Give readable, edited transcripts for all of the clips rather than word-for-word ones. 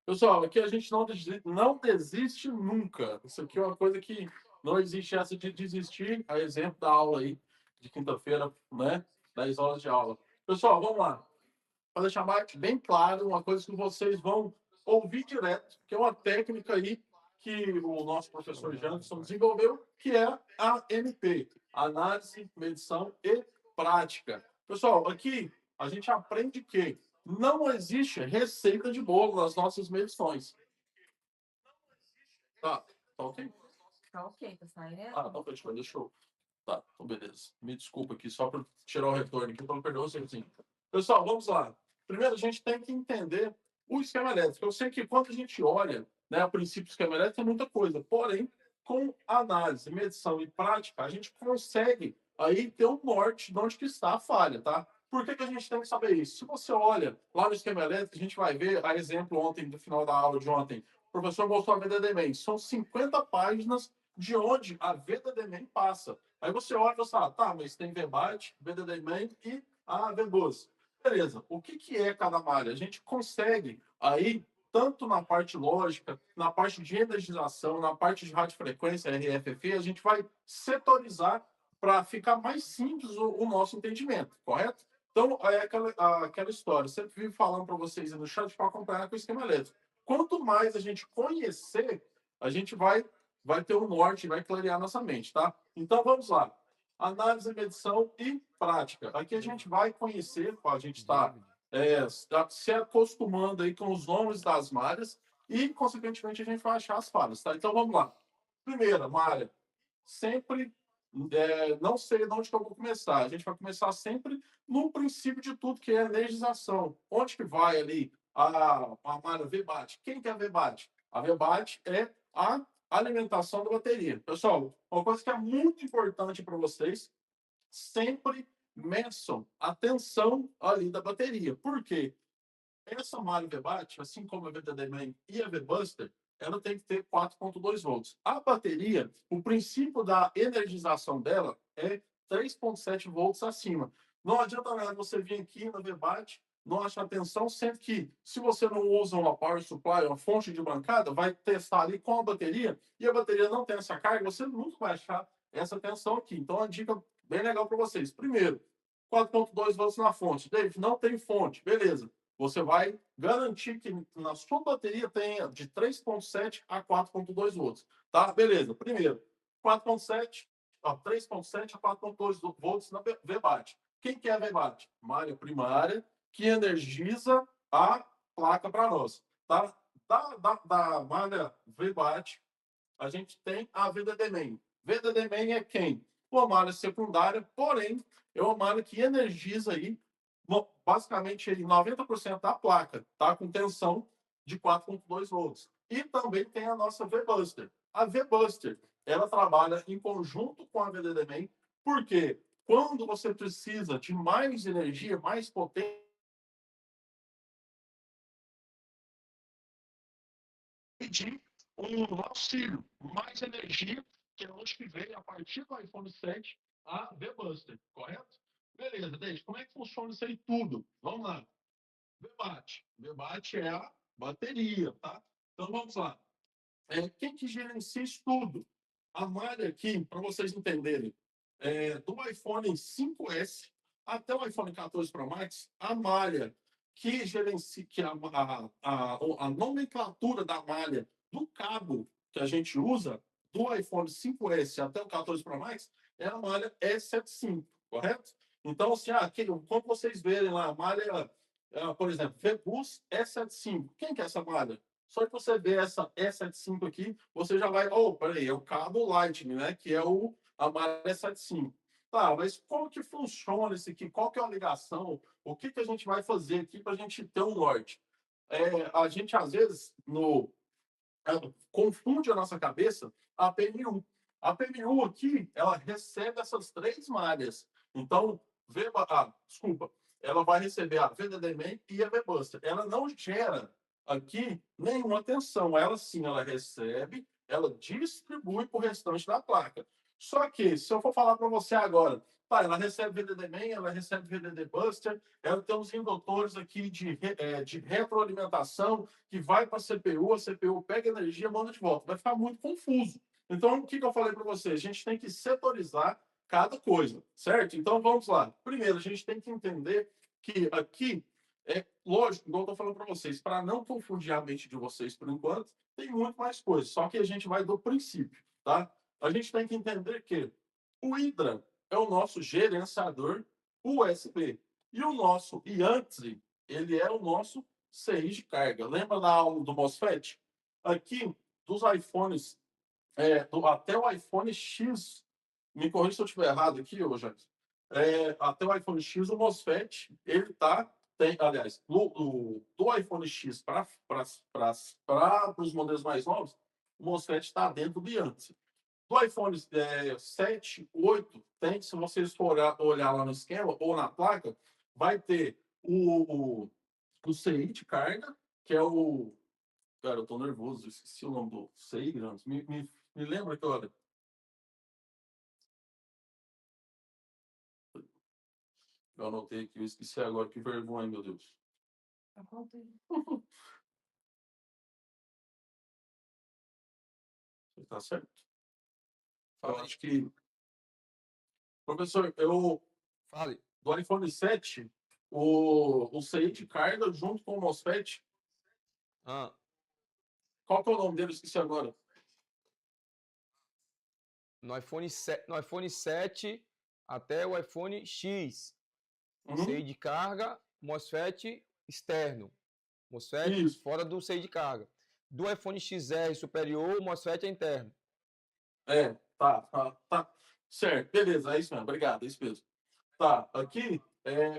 Pessoal, aqui a gente não desiste nunca. Isso aqui é uma coisa que não existe essa de desistir. A exemplo da aula aí de quinta-feira, né? 10 horas de aula. Pessoal, vamos lá. Para deixar bem claro, uma coisa que vocês vão ouvir direto, que é uma técnica aí que o nosso professor Janderson desenvolveu, que é a MP, análise, medição e prática. Pessoal, aqui a gente aprende que não existe receita de bolo nas nossas medições. Tá ok? Tá ok, tá Ah, saindo? não, deixa eu. Tá, então beleza. Me desculpa aqui, só para tirar o retorno aqui, para não perder o raciocínio. Pessoal, vamos lá. Primeiro, a gente tem que entender o esquema elétrico. Eu sei que quando a gente olha, né, a princípio, o esquema elétrico é muita coisa, porém, com análise, medição e prática, a gente consegue aí ter um norte de onde que está a falha, tá? Por que a gente tem que saber isso? Se você olha lá no esquema elétrico, a gente vai ver, a exemplo ontem, do final da aula de ontem, o professor mostrou a VDD-MEM. São 50 páginas de onde a VDD-MEM passa. Aí você olha e fala, tá, mas tem VBAT, VDD-MEM e a VBUS. Beleza, o que é cada malha? A gente consegue aí, tanto na parte lógica, na parte de energização, na parte de radiofrequência, RFFE, a gente vai setorizar para ficar mais simples o nosso entendimento, correto? Então, é aquela história. Eu sempre vivo falando para vocês aí no chat para acompanhar com o esquema elétrico. Quanto mais a gente conhecer, a gente vai ter um norte, vai clarear nossa mente, tá? Então, vamos lá. Análise, medição e prática. Aqui a gente vai conhecer, a gente está se acostumando aí com os nomes das malhas e, consequentemente, a gente vai achar as falhas, tá? Então, vamos lá. Primeira malha, sempre não sei de onde que eu vou começar. A gente vai começar sempre no princípio de tudo, que é a energização. Onde que vai ali a malha VBAT? Quem que é a VBAT? A VBAT é a alimentação da bateria. Pessoal, uma coisa que é muito importante para vocês, sempre meçam a tensão ali da bateria. Por quê? Essa malha VBAT, assim como a VDD-Man e a VBuster, ela tem que ter 4,2 volts. A bateria, o princípio da energização dela é 3,7 volts acima. Não adianta nada você vir aqui na VBAT, não achar tensão, sendo que se você não usa uma power supply, uma fonte de bancada, vai testar ali com a bateria e a bateria não tem essa carga, você nunca vai achar essa tensão aqui. Então, uma dica bem legal para vocês. Primeiro, 4,2 volts na fonte. David, não tem fonte. Beleza. Você vai garantir que na sua bateria tenha de 3,7 a 4,2 volts. Tá? Beleza. Primeiro, 4,7, 3,7 a 4,2 volts na VBAT. Quem que é a VBAT? Malha primária que energiza a placa para nós. Tá? Da malha VBAT, a gente tem a VDD-MEM. VDD-MEM é quem? Uma malha secundária, porém, é uma malha que energiza aí basicamente 90% da placa, tá? Com tensão de 4,2 volts. E também tem a nossa V-Buster. A V-Buster, ela trabalha em conjunto com a VDD-MEM, porque quando você precisa de mais energia, mais potência, pedir um auxílio, mais energia, que é onde que veio a partir do iPhone 7 a V-Buster, correto? Beleza, Deixa, como é que funciona isso aí tudo? Vamos lá. VBAT. VBAT é a bateria, tá? Então vamos lá. Quem que gerencia isso tudo? A malha aqui, para vocês entenderem, do iPhone 5S até o iPhone 14 Pro Max, a malha que gerencia, que a nomenclatura da malha do cabo que a gente usa, do iPhone 5S até o 14 Pro Max, é a malha E75, correto? Então, assim, quando vocês verem lá a malha, por exemplo, VBus E75, quem que é essa malha? Só que você vê essa E75 aqui, você já vai, peraí, é o cabo Lightning, né? Que é a malha E75. Tá, mas como que funciona isso aqui? Qual que é a ligação? O que a gente vai fazer aqui para a gente ter um norte? A gente, às vezes, confunde a nossa cabeça a PMU. A PMU aqui, ela recebe essas três malhas. Então, desculpa, ela vai receber a VDD-MEM e a VBuster. Ela não gera aqui nenhuma tensão. Ela sim, ela recebe, ela distribui para o restante da placa. Só que, se eu for falar para você agora, Tá, ela recebe VDD main, ela recebe VDD buster, ela tem uns indutores aqui de retroalimentação que vai para a CPU pega energia, manda de volta. Vai ficar muito confuso. Então, o que eu falei para você? A gente tem que setorizar cada coisa, certo? Então, vamos lá. Primeiro, a gente tem que entender que aqui é lógico, igual eu estou falando para vocês, para não confundir a mente de vocês por enquanto, tem muito mais coisas. Só que a gente vai do princípio, tá? A gente tem que entender que o Hydra é o nosso gerenciador USB. E o nosso IANTZ, ele é o nosso CI de carga. Lembra da aula do MOSFET? Aqui, dos iPhones, até o iPhone X, me corrija se eu estiver errado aqui, ô Jackson, até o iPhone X, o MOSFET, ele aliás, do iPhone X para os modelos mais novos, o MOSFET está dentro do IANTZ. Do iPhone 7, 8, tem, se vocês forem olhar lá no esquema ou na placa, vai ter o CI de carga, que é o. Cara, eu tô nervoso, esqueci o nome do CI, Grams. Me lembra que, olha. Eu anotei aqui, eu esqueci agora, que vergonha, meu Deus. Tá certo? Eu acho que. Professor, Fale. do iPhone 7, o CI de carga junto com o MOSFET. Qual que é o nome dele? Eu esqueci agora. No iPhone 7 até o iPhone X. CI de carga, MOSFET externo. MOSFET Isso. fora do CI de carga. Do iPhone XR superior, o MOSFET é interno. Tá. Certo, beleza, é isso mesmo, obrigado, é isso mesmo. Tá, aqui,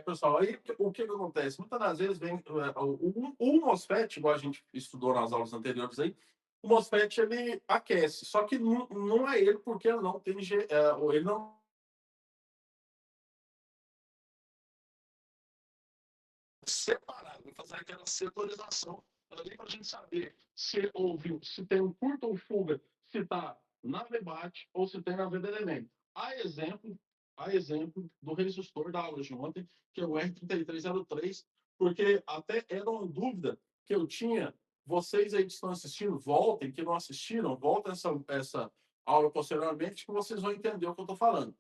pessoal, aí o que acontece? Muitas das vezes vem o MOSFET, igual a gente estudou nas aulas anteriores aí, o MOSFET ele aquece, só que não é ele porque ele não tem, ele não separado, fazer aquela setorização ali para a gente saber se ouviu, se tem um curto ou fuga, se está na VBAT ou se tem na VDD. A exemplo do resistor da aula de ontem, que é o R3303, porque até era uma dúvida que eu tinha. Vocês aí que estão assistindo, voltem, que não assistiram, voltem essa aula posteriormente, que vocês vão entender o que eu estou falando.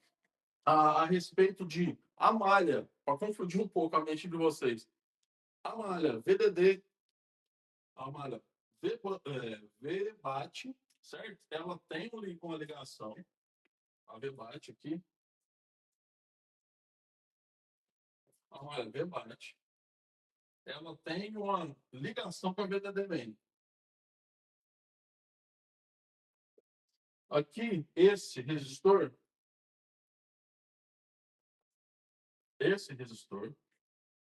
A respeito de a malha, para confundir um pouco a mente de vocês, a malha VDD, a malha VBAT, certo? Ela tem uma ligação, a VBAT aqui, a malha VBAT, ela tem uma ligação com a VDD main. Aqui, esse resistor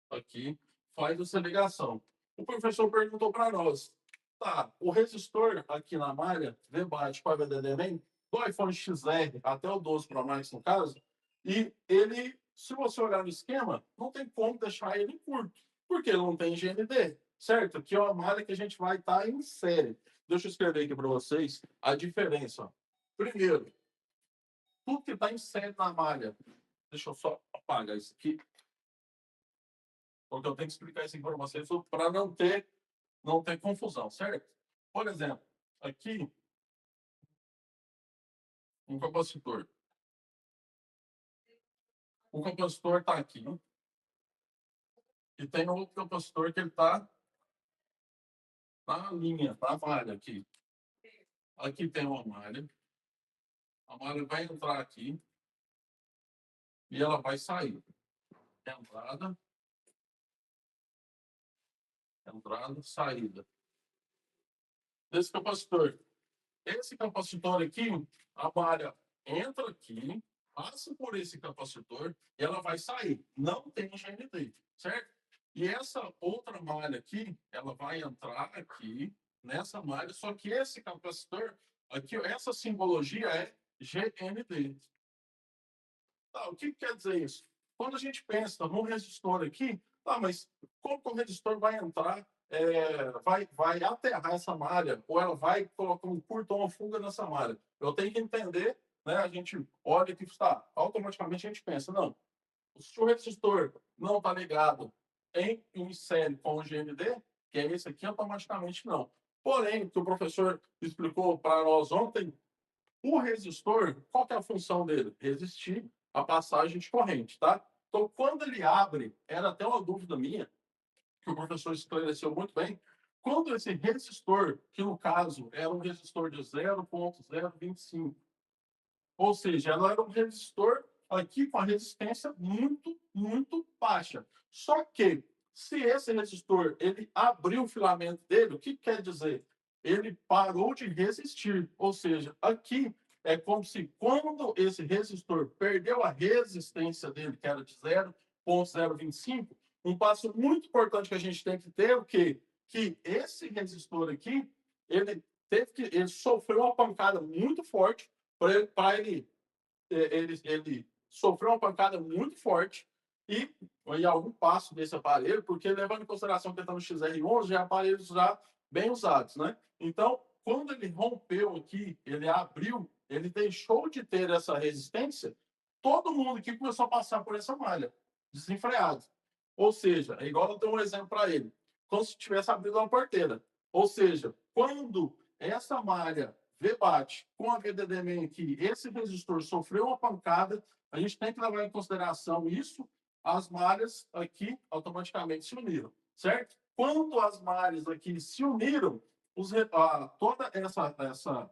aqui faz essa ligação. O professor perguntou para nós, tá, o resistor aqui na malha VBAT com a VDD main, do iPhone XR até o 12 Pro Max no caso, e ele, se você olhar no esquema, não tem como deixar ele curto, porque ele não tem GND, certo? Aqui é uma malha que a gente vai estar em série. Deixa eu escrever aqui para vocês a diferença. Primeiro, tudo que está em série na malha, deixa eu só apagar isso aqui, porque eu tenho que explicar essa informação para não ter confusão, certo? Por exemplo, aqui, um capacitor. O capacitor está aqui. E tem outro capacitor que ele está na linha, na malha aqui. Aqui tem uma malha. A malha vai entrar aqui. E ela vai sair. Entrada, saída. Desse capacitor. Esse capacitor aqui, a malha entra aqui, passa por esse capacitor e ela vai sair. Não tem GND, certo? E essa outra malha aqui, ela vai entrar aqui nessa malha, só que esse capacitor, aqui, essa simbologia é GND. Tá, o que quer dizer isso? Quando a gente pensa no resistor aqui, tá, mas como que o resistor vai entrar, vai aterrar essa malha, ou ela vai colocar um curto ou uma fuga nessa malha? Eu tenho que entender né, a gente olha que está, automaticamente a gente pensa, não, se o resistor não está ligado em série com o GND, que é esse aqui, automaticamente não. Porém, o que o professor explicou para nós ontem, o resistor, qual que é a função dele? Resistir a passagem de corrente, tá? Então, quando ele abre, era até uma dúvida minha, que o professor esclareceu muito bem, quando esse resistor, que no caso era um resistor de 0,025, ou seja, ela era um resistor aqui com a resistência muito, muito baixa. Só que, se esse resistor ele abriu o filamento dele, o que quer dizer? Ele parou de resistir. Ou seja, aqui é como se quando esse resistor perdeu a resistência dele, que era de 0,025, um passo muito importante que a gente tem que ter é o quê? Que esse resistor aqui, ele sofreu uma pancada muito forte para ele sofreu uma pancada muito forte e em algum passo desse aparelho, porque levando em consideração que ele está no XR11, já é aparelhos já bem usados, né? Então, quando ele rompeu aqui, ele abriu, ele deixou de ter essa resistência, todo mundo aqui começou a passar por essa malha, desenfreado. Ou seja, é igual eu dei um exemplo para ele, como se tivesse abrido uma porteira. Ou seja, quando essa malha V-bate com a VDD-Man aqui, esse resistor sofreu uma pancada, a gente tem que levar em consideração isso, as malhas aqui automaticamente se uniram, certo? Quando as malhas aqui se uniram, toda essa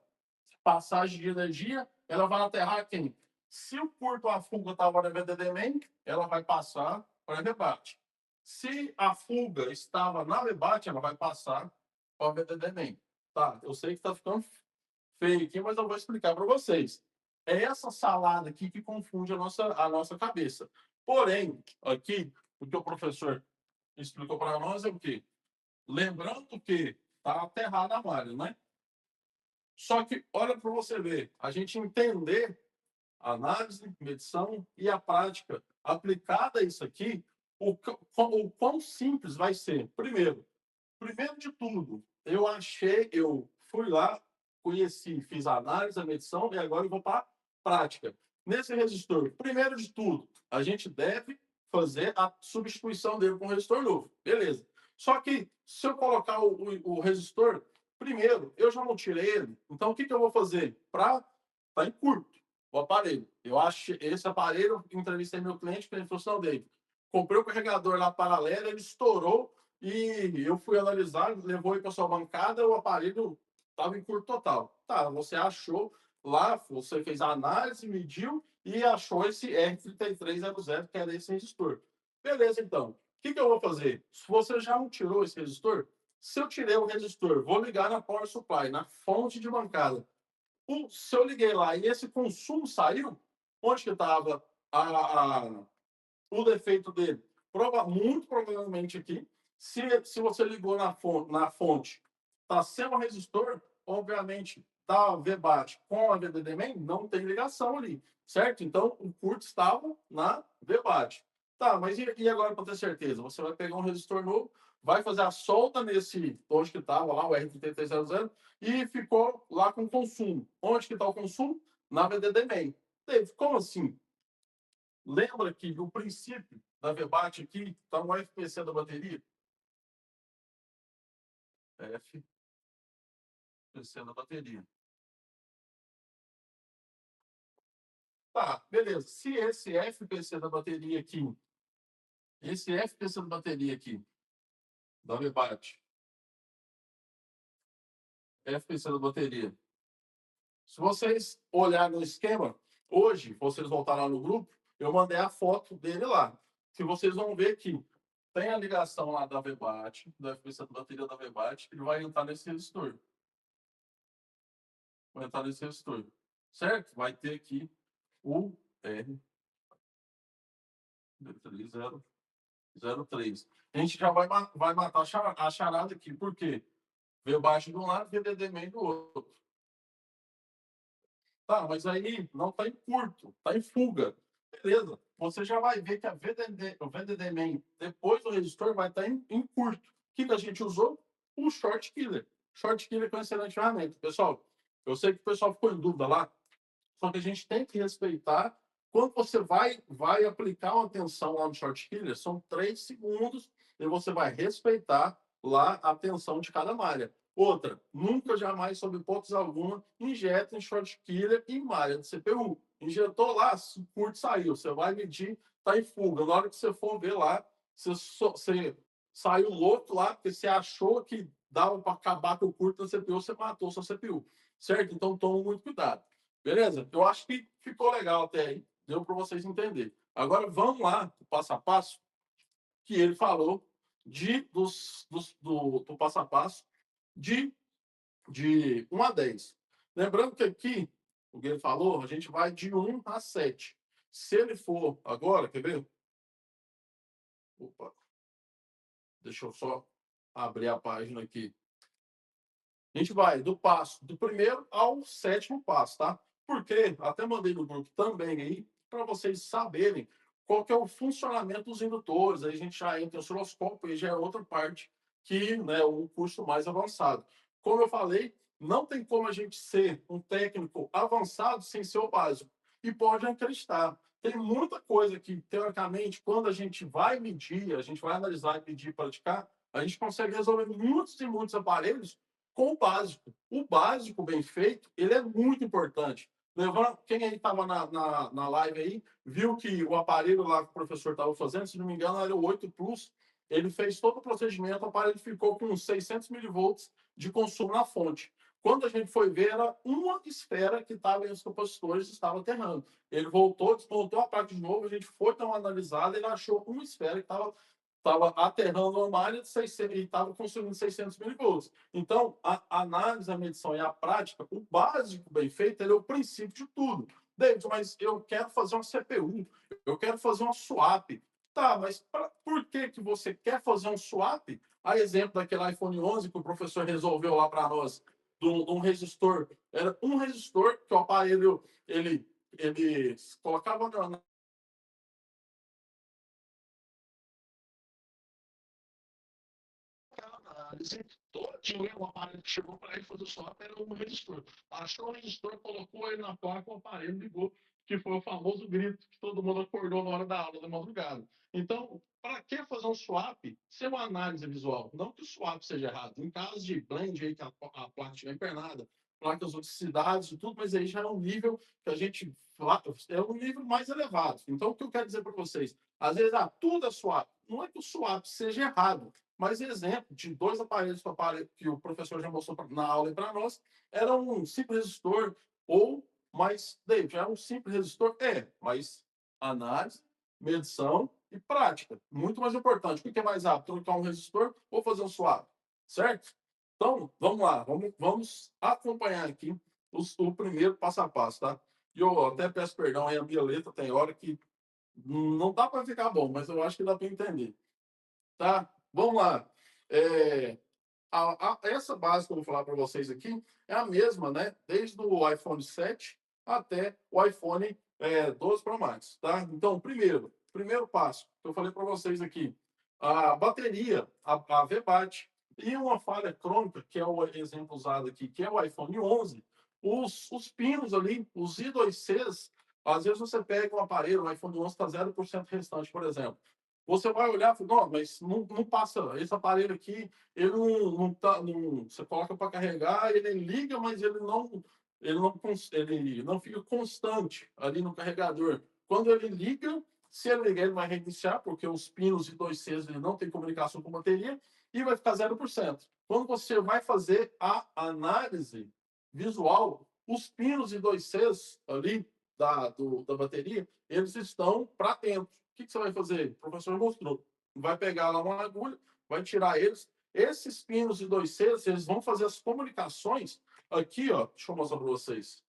passagem de energia, ela vai aterrar quem? Se o curto a fuga estava na VDD-Man, ela vai passar para a rebate. Se a fuga estava na rebate, ela vai passar para a VDD-Man. Tá, eu sei que está ficando feio aqui, mas eu vou explicar para vocês. É essa salada aqui que confunde a nossa cabeça. Porém, aqui, o que o professor explicou para nós é o quê? Lembrando que está aterrada a malha, né? Só que, olha para você ver, a gente entender a análise, medição e a prática aplicada a isso aqui, o quão simples vai ser. Primeiro de tudo, eu fui lá, conheci, fiz a análise, a medição e agora eu vou para a prática. Nesse resistor, primeiro de tudo, a gente deve fazer a substituição dele com um resistor novo. Beleza. Só que se eu colocar o resistor, primeiro, eu já não tirei ele, então o que eu vou fazer? Tá em curto o aparelho. Eu acho esse aparelho, entrevistei meu cliente, que ele falou assim, David, comprei o carregador lá paralelo, ele estourou, e eu fui analisar, levou aí para sua bancada, o aparelho estava em curto total. Tá, você achou lá, você fez a análise, mediu e achou esse R3300, que era esse resistor. Beleza, então. O que eu vou fazer? Se você já não tirou esse resistor, se eu tirei o resistor, vou ligar na Power Supply, na fonte de bancada. Se eu liguei lá e esse consumo saiu, onde que estava o defeito dele? Muito provavelmente aqui, se você ligou na fonte, está sem o resistor, obviamente, da VBAT com a VDD-Man, não tem ligação ali, certo? Então, o curto estava na VBAT. Tá, mas e agora para ter certeza? Você vai pegar um resistor novo, vai fazer a solda nesse, onde que estava lá, o R3300, e ficou lá com consumo. Onde que está o consumo? Na VDD-Man. Como assim? Lembra que o princípio da VBAT aqui está no FPC da bateria? FPC da bateria. Tá, beleza. Se esse FPC da bateria aqui, esse FPC da bateria aqui, da VBAT, FPC da bateria, se vocês olharem no esquema, hoje, vocês voltaram lá no grupo, eu mandei a foto dele lá. Se vocês vão ver que tem a ligação lá da VBAT, da FPC da bateria da VBAT, ele vai entrar nesse resistor. Vai entrar nesse resistor. Certo? Vai ter aqui o R3003. A gente já vai matar a charada aqui. Por quê? Veio baixo de um lado, VDD-Man do outro. Tá, mas aí não está em curto, está em fuga. Beleza. Você já vai ver que o VDD-Man, depois do resistor, vai estar em curto. O que a gente usou? O Short Killer. Short Killer é uma excelente ferramenta. Pessoal, eu sei que o pessoal ficou em dúvida lá Só que a gente tem que respeitar. Quando você vai aplicar uma tensão lá no short killer, são 3 segundos e você vai respeitar lá a tensão de cada malha. Outra, nunca, jamais, sob hipótese alguma, injeta em short killer e malha de CPU. Injetou lá, o curto saiu. Você vai medir, tá em fuga. Na hora que você for ver lá, você saiu louco lá, porque você achou que dava para acabar com o curto da CPU, você matou sua CPU. Certo? Então toma muito cuidado. Beleza? Eu acho que ficou legal até aí. Deu para vocês entenderem. Agora vamos lá, passo a passo, que ele falou do passo a passo de, de 1 a 10. Lembrando que aqui, o que ele falou, a gente vai de 1 a 7. Se ele for agora, quer ver? Opa, deixa eu só abrir a página aqui. A gente vai do primeiro ao 7º passo, tá? Porque até mandei no grupo também aí, para vocês saberem qual que é o funcionamento dos indutores. Aí a gente já entra em osciloscópio, aí já é outra parte que, né, um curso mais avançado. Como eu falei, não tem como a gente ser um técnico avançado sem ser o básico. E pode acreditar. Tem muita coisa que, teoricamente, quando a gente vai medir, a gente vai analisar, medir, praticar, a gente consegue resolver muitos e muitos aparelhos com o básico. O básico bem feito, ele é muito importante. Levando, quem aí estava na live aí, viu que o aparelho lá que o professor estava fazendo, se não me engano, era o 8 Plus, ele fez todo o procedimento, o aparelho ficou com 600 milivolts de consumo na fonte. Quando a gente foi ver, era uma esfera que estava em os capacitores, estava aterrando. Ele voltou, desmontou a placa de novo, a gente foi dar uma analisada, ele achou uma esfera que estava aterrando uma malha de 600, e estava consumindo 600 milivolts. Então, a análise, a medição e a prática, o básico bem feito, ele é o princípio de tudo. David, mas eu quero fazer uma CPU, eu quero fazer uma swap. Tá, mas por que você quer fazer um swap? A exemplo daquele iPhone 11 que o professor resolveu lá para nós, de um resistor. Era um resistor que o aparelho, ele colocava na análise todinha, o aparelho que chegou para ele fazer o swap era um resistor. Achou o resistor, colocou ele na placa, o aparelho ligou, que foi o famoso grito que todo mundo acordou na hora da aula da madrugada. Então, para que fazer um swap sem uma análise visual? Não que o swap seja errado. Em caso de blend, aí, que a placa estiver empernada, placas oxidadas e tudo, mas aí já é um nível que a gente é um nível mais elevado. Então, o que eu quero dizer para vocês? Às vezes, tudo é swap. Não é que o swap seja errado, mas exemplo de 2 aparelhos que o professor já mostrou na aula para nós, era um simples resistor ou mais, David, é um simples resistor? É, mas análise, medição e prática. Muito mais importante. O que é mais rápido? Trocar um resistor ou fazer um swap? Certo? Então, vamos lá. Vamos acompanhar aqui o primeiro passo a passo, tá? E eu até peço perdão aí, a minha letra tem hora que não dá para ficar bom, mas eu acho que dá para entender. Tá? Vamos lá. É, essa base que eu vou falar para vocês aqui é a mesma, né? Desde o iPhone 7 até o iPhone 12 Pro Max, tá? Então, primeiro passo que eu falei para vocês aqui, a bateria, a VBAT e uma falha crônica, que é o exemplo usado aqui, que é o iPhone 11, os pinos ali, os I2Cs, às vezes você pega um aparelho, o iPhone 11 está 0% restante, por exemplo. Você vai olhar e fala, não, mas não passa, esse aparelho aqui, ele não tá, você coloca para carregar, ele liga, mas ele não fica constante ali no carregador. Quando ele liga, se ele ligar, ele vai reiniciar, porque os pinos e 2Cs ele não tem comunicação com a bateria, e vai ficar 0%. Quando você vai fazer a análise visual, os pinos e 2Cs ali da bateria, eles estão para dentro. O que você vai fazer? O professor mostrou. Vai pegar lá uma agulha, vai tirar eles. Esses pinos e 2Cs, eles vão fazer as comunicações aqui, ó. Deixa eu mostrar para vocês.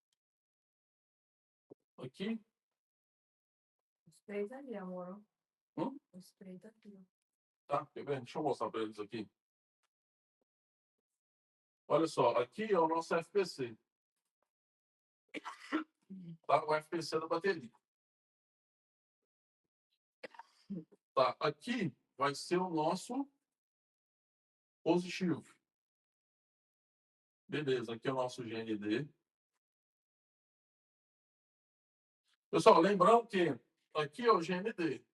Aqui. Os 3 ali, amor. Os 3 aqui. Tá, quer ver? Deixa eu mostrar para eles aqui. Olha só, aqui é o nosso FPC. Tá? O FPC da bateria. Tá, aqui vai ser o nosso positivo. Beleza, aqui é o nosso GND. Pessoal, lembrando que aqui é o GND.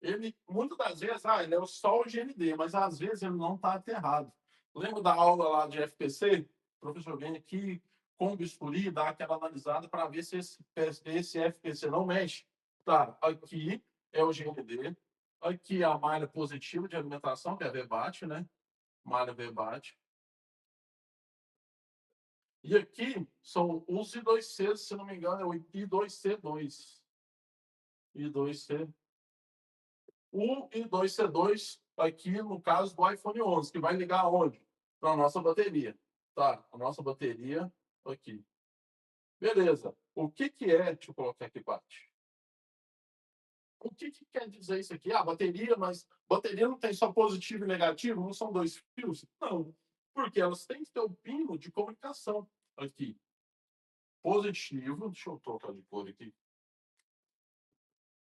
Ele, muitas das vezes, ele é só o GND, mas às vezes ele não está aterrado. Lembra da aula lá de FPC? O professor vem aqui com o bisturi, dá aquela analisada para ver se esse FPC não mexe. Tá, aqui é o GND, aqui é a malha positiva de alimentação, que é a VBAT, né? Malha VBAT. E aqui são os I2C, se não me engano, é o I2C2. I2C. O I2C2 aqui no caso do iPhone 11, que vai ligar aonde? Para a nossa bateria. Tá, a nossa bateria aqui. Beleza. O que é, deixa eu colocar aqui embaixo. O que quer dizer isso aqui? Bateria, mas bateria não tem só positivo e negativo? Não são dois fios? Não. Porque elas têm que ter o pino de comunicação aqui. Positivo, deixa eu trocar de cor aqui.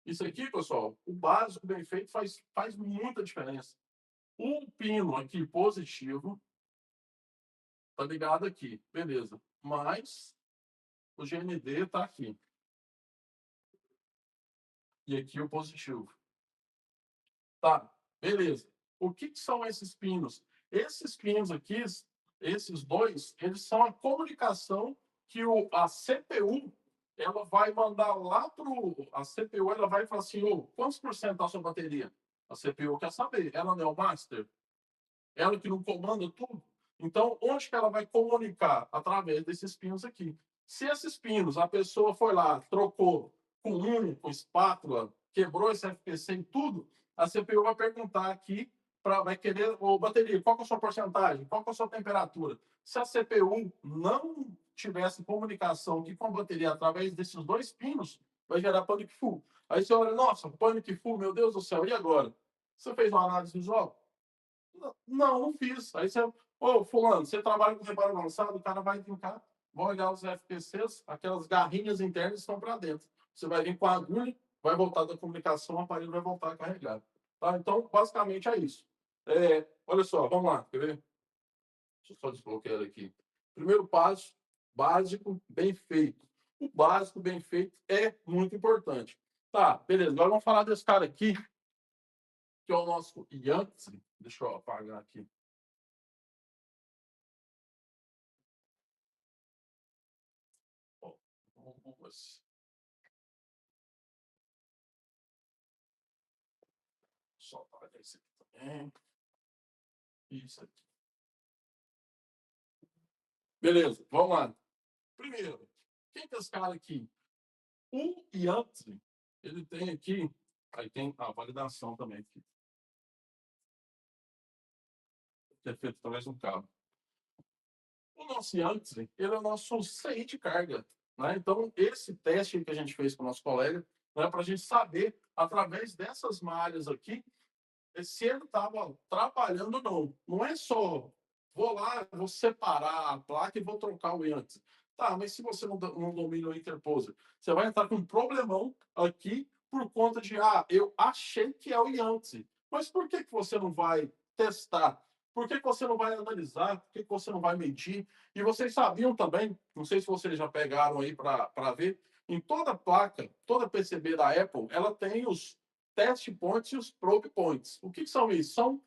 Isso aqui, pessoal, o básico bem feito faz muita diferença. O pino aqui positivo tá ligado aqui, beleza. Mas o GND tá aqui. E aqui o positivo. Tá, beleza. O que são esses pinos? Esses pinos aqui, esses dois, eles são a comunicação que a CPU ela vai mandar lá pro... A CPU ela vai falar assim, quantos por cento da sua bateria? A CPU quer saber. Ela não é o master? Ela que não comanda tudo? Então, onde que ela vai comunicar? Através desses pinos aqui. Se esses pinos, a pessoa foi lá, trocou com espátula, quebrou esse FPC e tudo, a CPU vai perguntar aqui, vai querer, bateria, qual que é a sua porcentagem? Qual que é a sua temperatura? Se a CPU não tivesse comunicação aqui com a bateria através desses dois pinos, vai gerar panic full. Aí você olha, nossa, panic full, meu Deus do céu, e agora? Você fez uma análise visual? Não fiz. Aí você, fulano, você trabalha com reparo avançado, o cara vai brincar, vai olhar os FPCs, aquelas garrinhas internas estão para dentro. Você vai vir com a agulha, vai voltar da comunicação, o aparelho vai voltar a carregar. Tá? Então, basicamente é isso. Olha só, vamos lá, quer ver? Deixa eu só desbloquear aqui. Primeiro passo, básico, bem feito. O básico, bem feito, é muito importante. Tá, beleza. Agora vamos falar desse cara aqui, que é o nosso Yankees. Deixa eu apagar aqui. Só apagar esse aqui também. Isso aqui. Beleza, vamos lá. Primeiro, quem que é esse cara aqui? O Yankees, ele tem aqui, aí tem a validação também aqui. Que é feito através de um cabo. O nosso Yankees, ele é o nosso CI de carga. Né? Então, esse teste que a gente fez com o nosso colega, né, para a gente saber, através dessas malhas aqui, se ele estava trabalhando ou não. Não é só, vou lá, vou separar a placa e vou trocar o Yankees. Tá, mas se você não domina o interposer, você vai entrar com um problemão aqui por conta de, eu achei que é o Yankees. Mas por que você não vai testar? Por que você não vai analisar? Por que você não vai medir? E vocês sabiam também, não sei se vocês já pegaram aí para ver, em toda placa, toda PCB da Apple, ela tem os test points e os probe points. O que são isso? São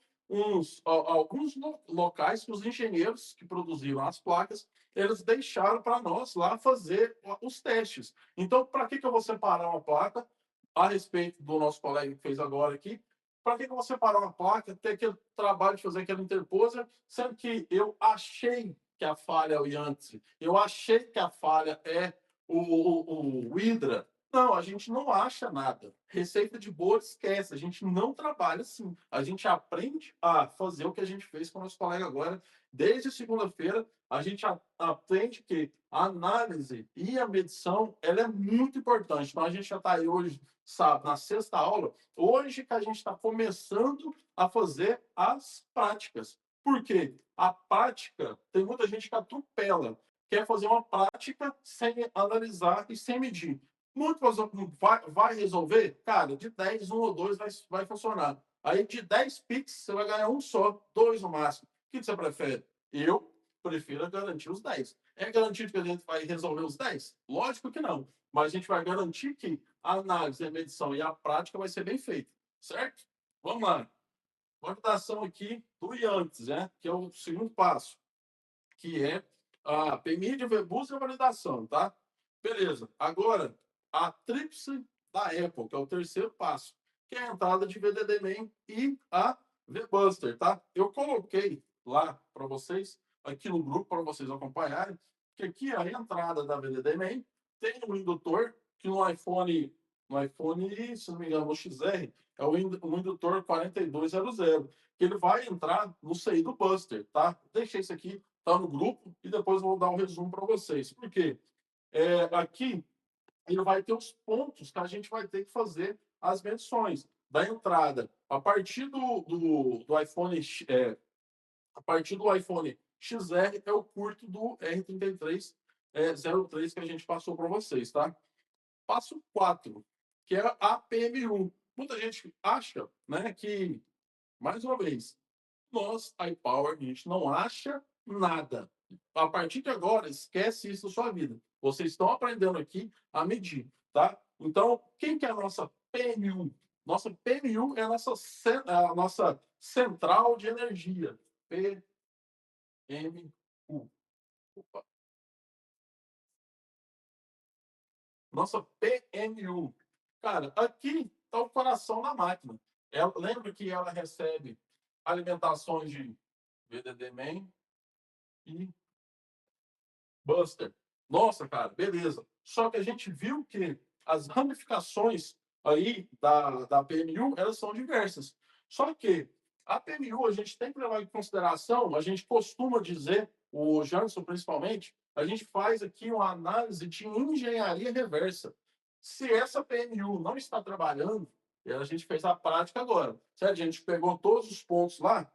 alguns locais que os engenheiros que produziram as placas, eles deixaram para nós lá fazer os testes. Então, para que eu vou separar uma placa a respeito do nosso colega que fez agora aqui? Para que eu vou separar uma placa, ter aquele trabalho de fazer aquele interposer, sendo que eu achei que a falha é o Yankees, eu achei que a falha é o Hydra. Não, a gente não acha nada. Receita de bolo, esquece. A gente não trabalha assim. A gente aprende a fazer o que a gente fez com o nosso colega agora. Desde segunda-feira, a gente aprende que a análise e a medição ela é muito importante. Então, a gente já está aí hoje, sabe, na sexta aula. Hoje que a gente está começando a fazer as práticas. Por quê? A prática, tem muita gente que atropela. Quer fazer uma prática sem analisar e sem medir. Muito vai resolver? Cara, de 10, um ou dois vai funcionar. Aí de 10 Pix, você vai ganhar um só, dois no máximo. O que você prefere? Eu prefira garantir os 10. É garantido que a gente vai resolver os 10? Lógico que não. Mas a gente vai garantir que a análise, a medição e a prática vai ser bem feita. Certo? Vamos lá. Validação aqui do IANTS, né? Que é o segundo passo, que é a PMI de VBUS e a validação, tá? Beleza. Agora, a tríplice da Apple, que é o terceiro passo, que é a entrada de VDD-Man e a VBuster, tá? Eu coloquei lá para vocês, aqui no grupo, para vocês acompanharem, que aqui a entrada da VDD-Man tem um indutor que no iPhone, se não me engano, no XR, é o indutor 4200, que ele vai entrar no CI do Buster, tá? Deixei isso aqui, tá no grupo, e depois eu vou dar um resumo para vocês. Por quê? Aqui ele vai ter os pontos que a gente vai ter que fazer as medições da entrada. A partir do iPhone, a partir do iPhone XR é o curto do R33 03 que a gente passou para vocês, tá? Passo 4, que é a PMU. Muita gente acha, né, que, mais uma vez, nós, iPower, a gente não acha nada. A partir de agora, esquece isso da sua vida. Vocês estão aprendendo aqui a medir, tá? Então, quem que é a nossa PMU? Nossa PMU é a nossa central de energia. PMU. Opa. Nossa PMU. Cara, aqui está o coração da máquina. Lembra que ela recebe alimentações de VDD-Man e Buster. Nossa, cara, beleza. Só que a gente viu que as ramificações aí da PMU, elas são diversas. Só que a PMU, a gente tem que levar em consideração, a gente costuma dizer, o Janson principalmente, a gente faz aqui uma análise de engenharia reversa. Se essa PMU não está trabalhando, a gente fez a prática agora. Certo? A gente pegou todos os pontos lá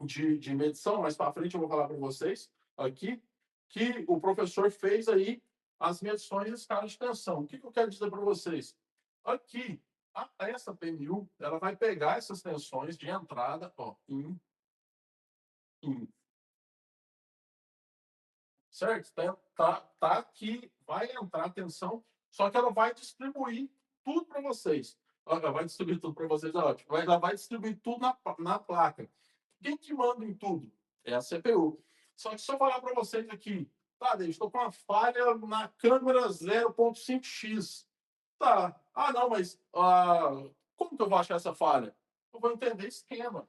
de medição, mais para frente eu vou falar para vocês aqui, que o professor fez aí as medições de escala de tensão. O que eu quero dizer para vocês? Aqui, essa PMU, ela vai pegar essas tensões de entrada, ó, in, certo? Tá aqui, vai entrar a tensão, só que ela vai distribuir tudo para vocês. Ela vai distribuir tudo para vocês, é ótimo. Ela vai distribuir tudo na placa. Quem que manda em tudo? É a CPU. Só que se eu falar para vocês aqui, tá, David, estou com uma falha na câmera 0.5x. Tá. Ah, não, mas como que eu vou achar essa falha? Eu vou entender esquema.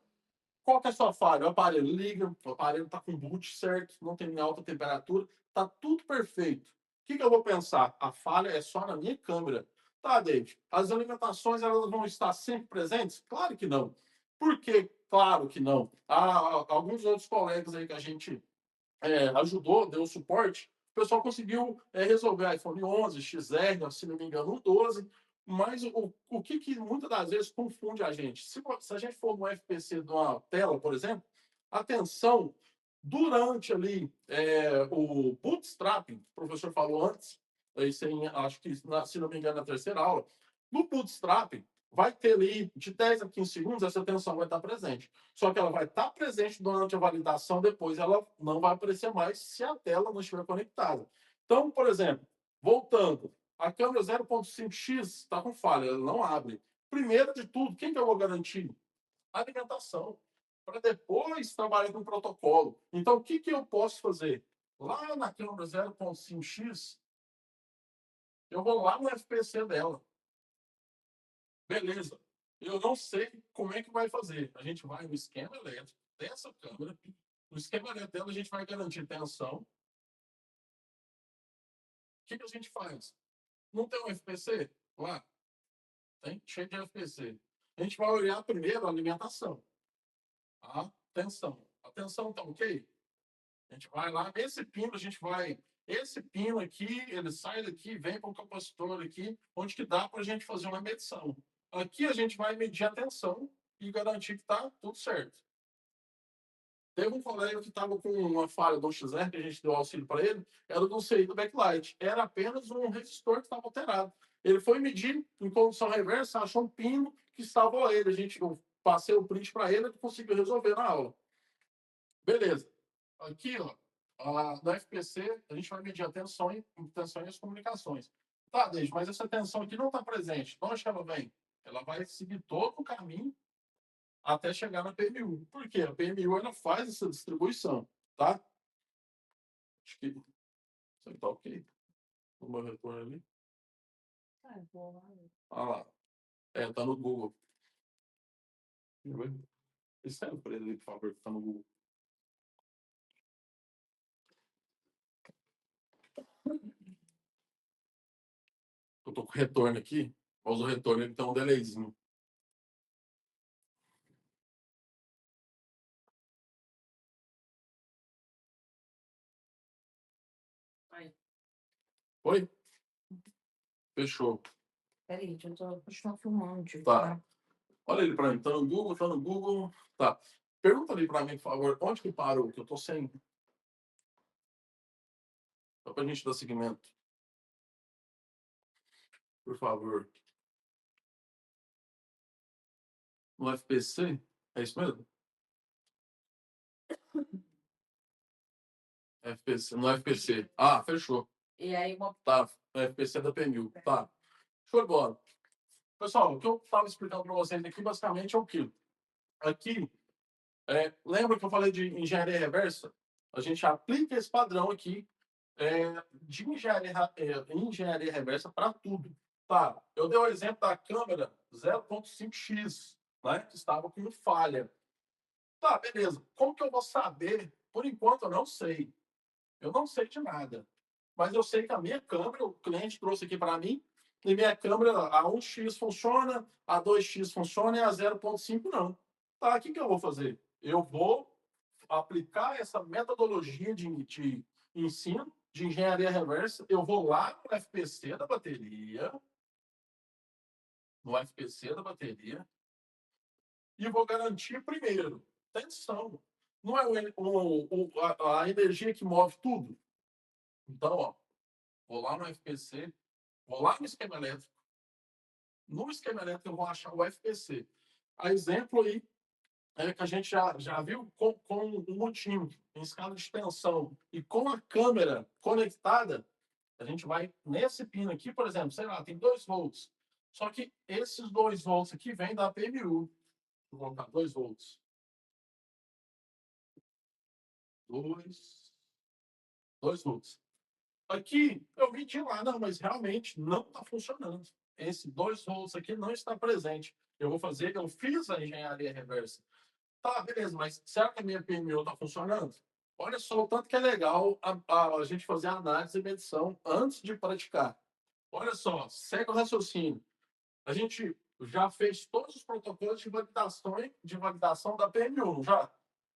Qual que é a sua falha? O aparelho liga, o aparelho está com boot certo, não tem alta temperatura, está tudo perfeito. O que eu vou pensar? A falha é só na minha câmera. Tá, David, as alimentações elas vão estar sempre presentes? Claro que não. Por quê? Claro que não. Há alguns outros colegas aí que a gente ajudou, deu suporte, o pessoal conseguiu resolver iPhone 11, XR, se não me engano, o 12, mas o que muitas das vezes confunde a gente? Se a gente for no FPC de uma tela, por exemplo, atenção, durante ali o bootstrapping, o professor falou antes, isso aí, acho que, se não me engano, na terceira aula, no bootstrapping, vai ter ali de 10 a 15 segundos, essa tensão vai estar presente. Só que ela vai estar presente durante a validação, depois ela não vai aparecer mais se a tela não estiver conectada. Então, por exemplo, voltando, a câmera 0.5x está com falha, ela não abre. Primeiro de tudo, quem que eu vou garantir? A alimentação, para depois trabalhar com o protocolo. Então, o que eu posso fazer? Lá na câmera 0.5x, eu vou lá no FPC dela. Beleza. Eu não sei como é que vai fazer. A gente vai no esquema elétrico dessa câmera. No esquema elétrico dela, a gente vai garantir tensão. O que a gente faz? Não tem um FPC lá? Tem? Cheio de FPC. A gente vai olhar primeiro a alimentação. A tensão. A tensão está ok? A gente vai lá. Esse pino, a gente vai... Esse pino aqui, ele sai daqui, vem para o capacitor aqui, onde que dá para a gente fazer uma medição. Aqui a gente vai medir a tensão e garantir que está tudo certo. Teve um colega que estava com uma falha do XR, que a gente deu auxílio para ele, era do CI do backlight. Era apenas um resistor que estava alterado. Ele foi medir em condução reversa, achou um pino que salvou ele. Eu passei o print para ele e conseguiu resolver na aula. Beleza. Aqui, ó, No FPC, a gente vai medir a tensão e as comunicações. Tá, Deise, mas essa tensão aqui não está presente. De onde ela vem? Ela vai seguir todo o caminho até chegar na PMU. Por quê? A PMU ela faz essa distribuição, tá? Acho que isso aí tá ok. O meu retorno ali. Ah, vou lá. Ah lá. Tá no Google. Deixa eu ver. Escreve para ele, por favor, que tá no Google. Eu tô com retorno aqui. Após o retorno, ele tem um delayzinho. Aí. Oi? Fechou. Peraí, deixa eu continuar filmando, tio. Tá. Olha ele para mim. Tá no Google, tá no Google. Tá. Pergunta ali para mim, por favor, onde que parou? Que eu tô sem. Só pra gente dar seguimento. Por favor. No FPC? É isso mesmo? FPC, no FPC. Ah, fechou. E aí, uma. Tá. No FPC da PMU. Tá. Show de bola. Pessoal, o que eu estava explicando para vocês aqui, basicamente, é o que? Aqui, lembra que eu falei de engenharia reversa? A gente aplica esse padrão aqui de engenharia reversa para tudo. Tá, eu dei o exemplo da câmera 0.5x, né, que estava com falha. Tá, beleza. Como que eu vou saber? Por enquanto, eu não sei. Eu não sei de nada. Mas eu sei que a minha câmera, o cliente trouxe aqui para mim, e minha câmera, a 1x funciona, a 2x funciona e a 0.5 não. Tá, o que eu vou fazer? Eu vou aplicar essa metodologia de ensino de engenharia reversa. Eu vou lá no FPC da bateria, e vou garantir primeiro tensão. Não é a energia que move tudo? Então, ó, vou lá no FPC, vou lá no esquema elétrico. No esquema elétrico eu vou achar o FPC. A exemplo aí que a gente já viu com o multímetro em escala de tensão e com a câmera conectada, a gente vai nesse pino aqui, por exemplo, sei lá, tem 2 volts. Só que esses 2 volts aqui vêm da PMU. Vou colocar 2 volts. 2 volts. Aqui eu medi lá, não, mas realmente não está funcionando. Esse 2 volts aqui não está presente. Eu fiz a engenharia reversa. Tá, beleza, mas será que a minha PMU está funcionando? Olha só o tanto que é legal a gente fazer a análise e medição antes de praticar. Olha só, segue o raciocínio. A gente já fez todos os protocolos de validação da PMU, já?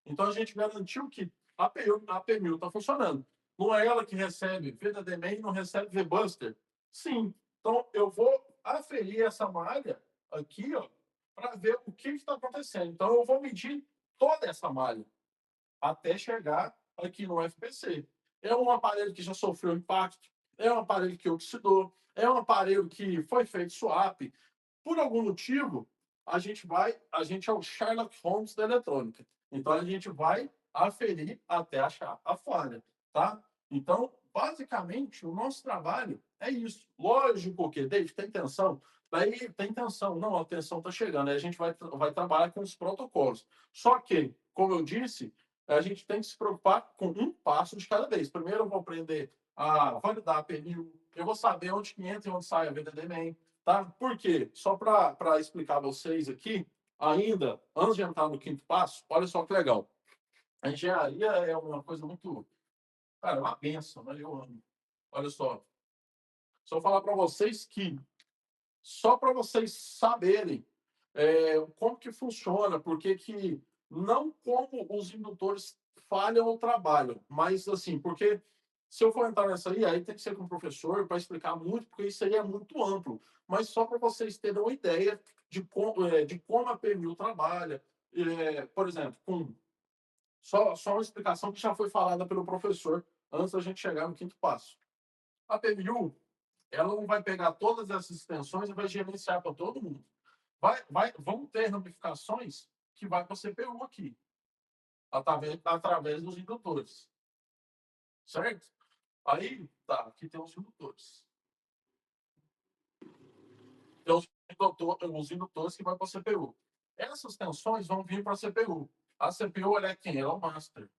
Então a gente garantiu que a PMU está funcionando. Não é ela que recebe VDDMan e não recebe VBuster? Sim. Então eu vou aferir essa malha aqui, ó, para ver o que está acontecendo. Então eu vou medir toda essa malha até chegar aqui no FPC. É um aparelho que já sofreu impacto, é um aparelho que oxidou, é um aparelho que foi feito swap. Por algum motivo, a gente é o Sherlock Holmes da eletrônica. Então a gente vai aferir até achar a falha, tá? Então, basicamente, o nosso trabalho é isso. Lógico que, David, tem tensão? Daí tem tensão. Não, a tensão está chegando. Aí a gente vai trabalhar com os protocolos. Só que, como eu disse, a gente tem que se preocupar com um passo de cada vez. Primeiro, eu vou aprender a validar a PNU. Eu vou saber onde que entra e onde sai a VDD-MAN. Tá? Por quê? Só para explicar a vocês aqui, ainda, antes de entrar no quinto passo, olha só que legal. A engenharia é uma coisa muito. Cara, é uma benção, né? Eu amo. Olha só falar para vocês que, só para vocês saberem como que funciona, porque que não como os indutores falham ou trabalham, mas assim, porque se eu for entrar nessa aí tem que ser com o professor para explicar muito, porque isso aí é muito amplo, mas só para vocês terem uma ideia de como a PMU trabalha. Por exemplo, só uma explicação que já foi falada pelo professor antes da gente chegar no quinto passo. A PMU, ela não vai pegar todas essas extensões e vai gerenciar para todo mundo. Vão ter ramificações que vai para a CPU aqui, através dos indutores. certo? Aí, tá, aqui tem os indutores. Tem os indutores que vão para a CPU. Essas tensões vão vir para a CPU. A CPU, ela é quem? Ela é o master.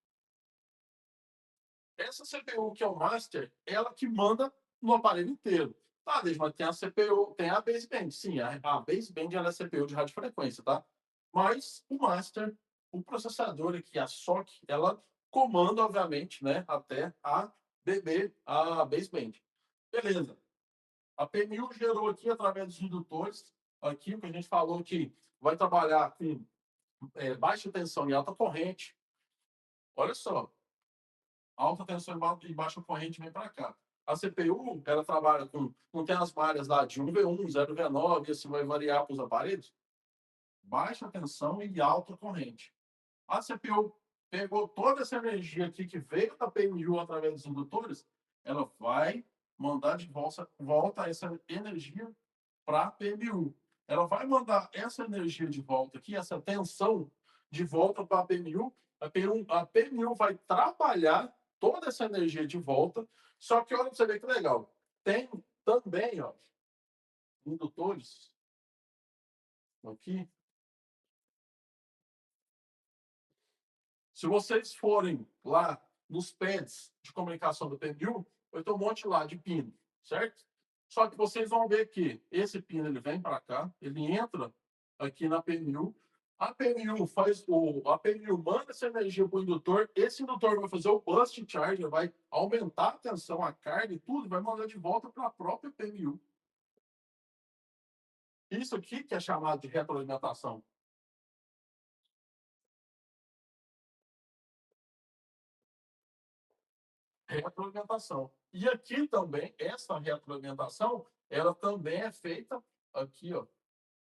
Essa CPU que é o master, ela que manda no aparelho inteiro. Tá, mas tem a CPU, tem a baseband. Sim, a baseband ela é CPU de radiofrequência, tá? Mas o master, o processador aqui, a SOC, ela comanda, obviamente, né, até a a baseband. Beleza. A PMU gerou aqui, através dos indutores, aqui o que a gente falou que vai trabalhar com baixa tensão e alta corrente. Olha só, alta tensão e baixa corrente vem para cá. A CPU, ela trabalha com, não tem as malhas lá de 1V1, 0V9, e assim vai variar para os aparelhos. Baixa tensão e alta corrente. A CPU pegou toda essa energia aqui que veio da PMU através dos indutores, ela vai mandar de volta essa energia para a PMU. Ela vai mandar essa energia de volta aqui, essa tensão de volta para a PMU. A PMU vai trabalhar toda essa energia de volta. Só que olha para você ver que legal. Tem também, ó, indutores aqui. Se vocês forem lá nos pads de comunicação do PMU, vai ter um monte lá de pino, certo? Só que vocês vão ver que esse pino ele vem para cá, ele entra aqui na PMU, a PMU manda essa energia para o indutor, esse indutor vai fazer o burst charge, vai aumentar a tensão, a carga e tudo, vai mandar de volta para a própria PMU. Isso aqui que é chamado de retroalimentação. Retroalimentação. E aqui também, essa retroalimentação, ela também é feita aqui, ó,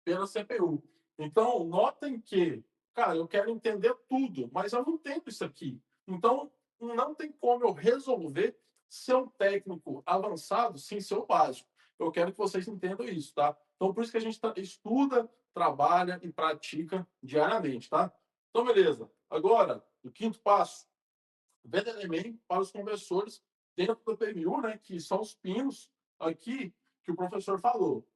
pela CPU. Então, notem que, cara, eu quero entender tudo, mas eu não entendo isso aqui. Então, não tem como eu resolver ser um técnico avançado sem ser o básico. Eu quero que vocês entendam isso, tá? Então, por isso que a gente estuda, trabalha e pratica diariamente, tá? Então, beleza. Agora, o quinto passo, VDDM para os conversores dentro do PMU, né, que são os pinos aqui que o professor falou.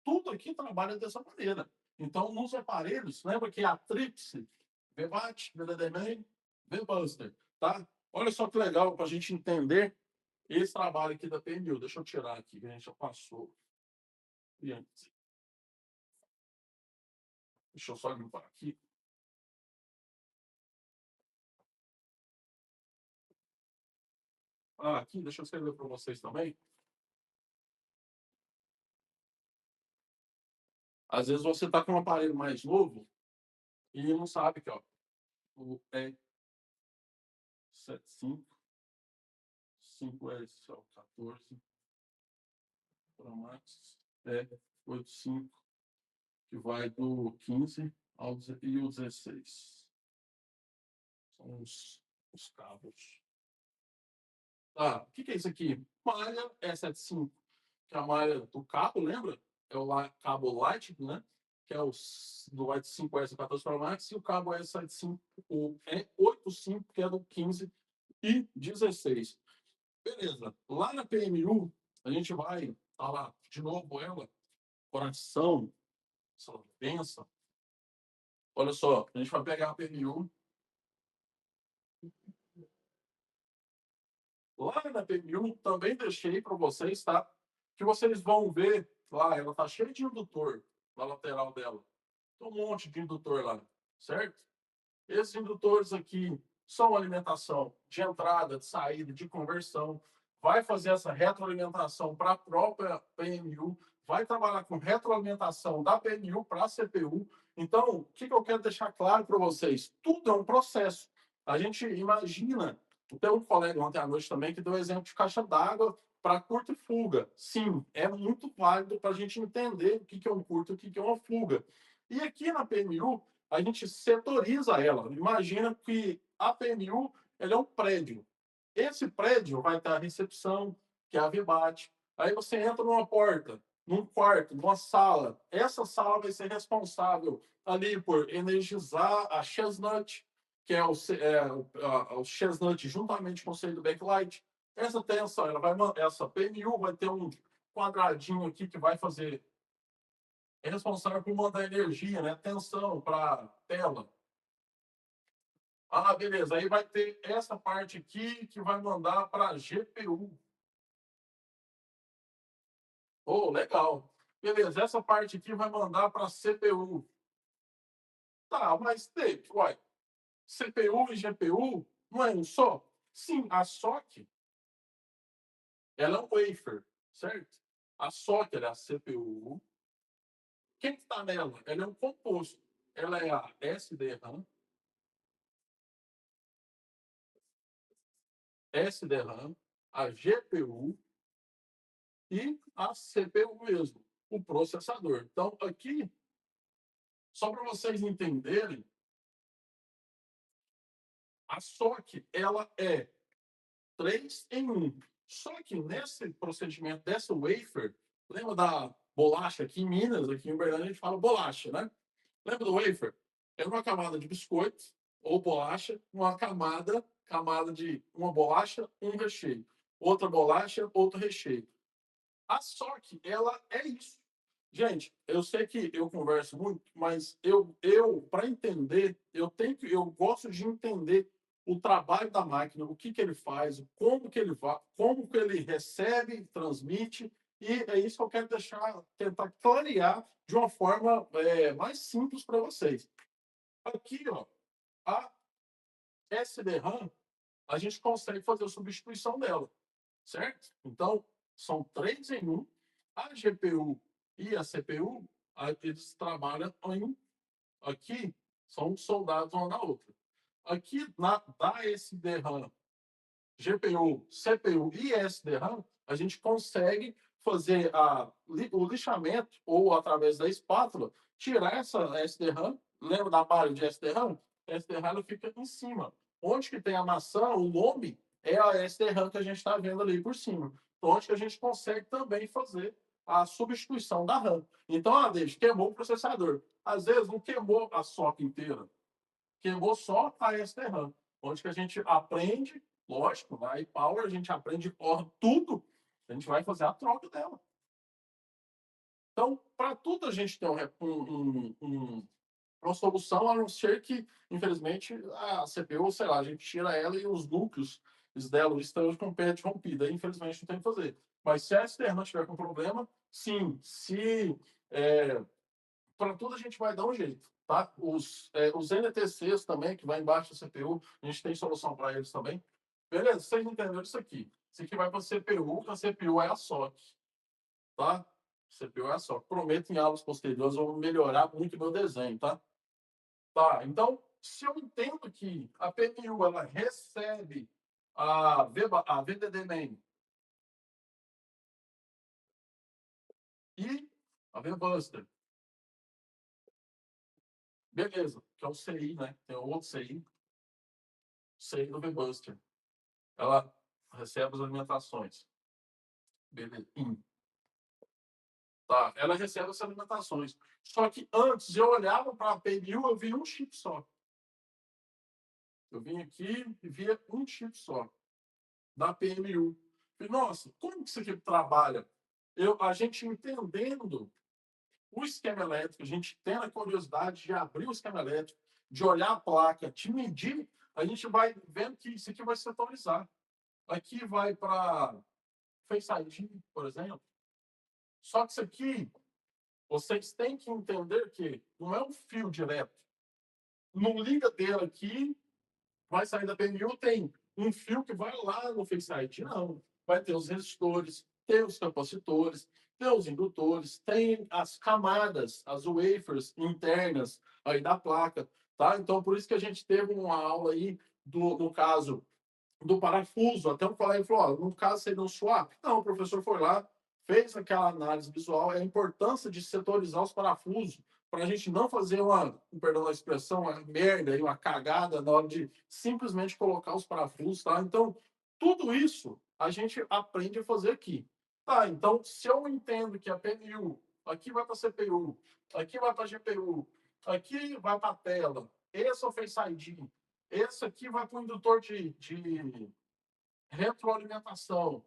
Tudo aqui trabalha dessa maneira. Então, nos aparelhos, lembra que a tríplice, VVAT, VDDM, VBuster, tá? Olha só que legal para a gente entender esse trabalho aqui da PMU. Deixa eu tirar aqui, que a gente já passou. Deixa eu só limpar aqui. Aqui, deixa eu escrever para vocês também. Às vezes você está com um aparelho mais novo e não sabe que, ó, o E75, 5S, ó, 14, Pro Max, E85, que vai do 15 e o 16. São os cabos. Tá, o que é isso aqui? Malha E75, que é a malha do cabo, lembra? É o cabo Lightning, né? Que é o do E5S 14 Pro Max, e o cabo E75, o E85, que é do 15 e 16. Beleza. Lá na PMU, a gente vai lá de novo ela, coração, essa pensa. Olha só, a gente vai pegar a PMU. Lá na PMU, também deixei para vocês, tá? Que vocês vão ver lá, ela tá cheia de indutor na lateral dela. Tem um monte de indutor lá, certo? Esses indutores aqui são alimentação de entrada, de saída, de conversão. Vai fazer essa retroalimentação para a própria PMU, vai trabalhar com retroalimentação da PMU para a CPU. Então, o que eu quero deixar claro para vocês? Tudo é um processo. A gente imagina, tem um colega ontem à noite também que deu exemplo de caixa d'água para curta e fuga. Sim, é muito válido para a gente entender o que é um curto e o que é uma fuga. E aqui na PMU, a gente setoriza ela. Imagina que a PMU ela é um prédio. Esse prédio vai ter a recepção, que é a VBAT. Aí você entra numa porta, num quarto, numa sala. Essa sala vai ser responsável ali por energizar a chestnut, que é o chestnut juntamente com o seio do backlight. Essa tensão, essa PMU vai ter um quadradinho aqui que vai fazer, é responsável por mandar energia, né? Tensão para a tela. Ah, beleza. Aí vai ter essa parte aqui que vai mandar para a GPU. Oh, legal. Beleza, essa parte aqui vai mandar para a CPU. Tá, mas David, uai, CPU e GPU não é um só? Sim, a SOC, ela é um wafer, certo? A SOC ela é a CPU. Quem está nela? Ela é um composto. Ela é a SDRAM, a GPU e a CPU mesmo, o processador. Então, aqui, só para vocês entenderem, a SOC, ela é 3 em 1. Só que nesse procedimento dessa wafer, lembra da bolacha aqui em Minas, aqui em Uberlândia a gente fala bolacha, né? Lembra do wafer? É uma camada de biscoito ou bolacha, uma camada de uma bolacha, um recheio. Outra bolacha, outro recheio. A SOC, ela é isso. Gente, eu sei que eu converso muito, mas eu para entender, eu gosto de entender o trabalho da máquina, o que ele faz, como que ele recebe, transmite, e é isso que eu quero tentar clarear de uma forma mais simples para vocês. Aqui, ó, a SDRAM, a gente consegue fazer a substituição dela, certo? Então, são 3 em 1. A GPU e a CPU, eles trabalham aqui, são soldados uma na outra. Aqui, da SDRAM, GPU, CPU e SDRAM, a gente consegue fazer o lixamento, ou através da espátula, tirar essa SDRAM. Lembra da malha de SDRAM? A SDRAM ela fica em cima. Onde que tem a maçã, o nome, é a SDRAM que a gente está vendo ali por cima. Então, onde que a gente consegue também fazer a substituição da RAM. Então, David, queimou o processador. Às vezes, não queimou a soca inteira. Queimou só a SDRAM. Onde que a gente aprende, lógico, na iPower, a gente aprende tudo, a gente vai fazer a troca dela. Então, para tudo a gente tem uma solução, a não ser que, infelizmente, a CPU, sei lá, a gente tira ela e os núcleos dela estão com pet rompida. Aí, infelizmente, não tem que fazer. Mas se a externa tiver com problema, sim, para tudo a gente vai dar um jeito, tá? Os NTCs também, que vai embaixo da CPU, a gente tem solução para eles também. Beleza? Vocês entenderam isso aqui. Isso aqui vai para a CPU, que a CPU é a SOC, tá? CPU é a SOC. Prometo em aulas posteriores eu vou melhorar muito meu desenho, tá? Tá, então, se eu entendo que a PMU ela recebe a VDD main e a VBuster, beleza, que é o CI, né? Tem outro CI do VBuster. Ela recebe as alimentações. Beleza. Tá, ela recebe as alimentações. Só que antes eu olhava para a PMU, eu via um chip só. Eu vim aqui e via um chip só da PMU. E, nossa, como que isso aqui trabalha? A gente entendendo o esquema elétrico, a gente tendo a curiosidade de abrir o esquema elétrico, de olhar a placa, de medir, a gente vai vendo que isso aqui vai se atualizar. Aqui vai para Face ID, por exemplo. Só que isso aqui, vocês têm que entender que não é um fio direto. No liga dele aqui, vai sair da PMU, tem um fio que vai lá no Face ID. Não. Vai ter os resistores, tem os capacitores, tem os indutores, tem as camadas, as wafers internas aí da placa, tá? Então, por isso que a gente teve uma aula aí, no caso do parafuso. Até um colega falou, no caso seria um swap. Não, o professor foi lá, fez aquela análise visual, a importância de setorizar os parafusos, para a gente não fazer perdão da expressão, uma merda, uma cagada na hora de simplesmente colocar os parafusos, tá? Então, tudo isso a gente aprende a fazer aqui. Tá, então, se eu entendo que a PMU, aqui vai para a CPU, aqui vai para a GPU, aqui vai para a tela, esse é o Face ID, Esse aqui vai para o indutor de retroalimentação.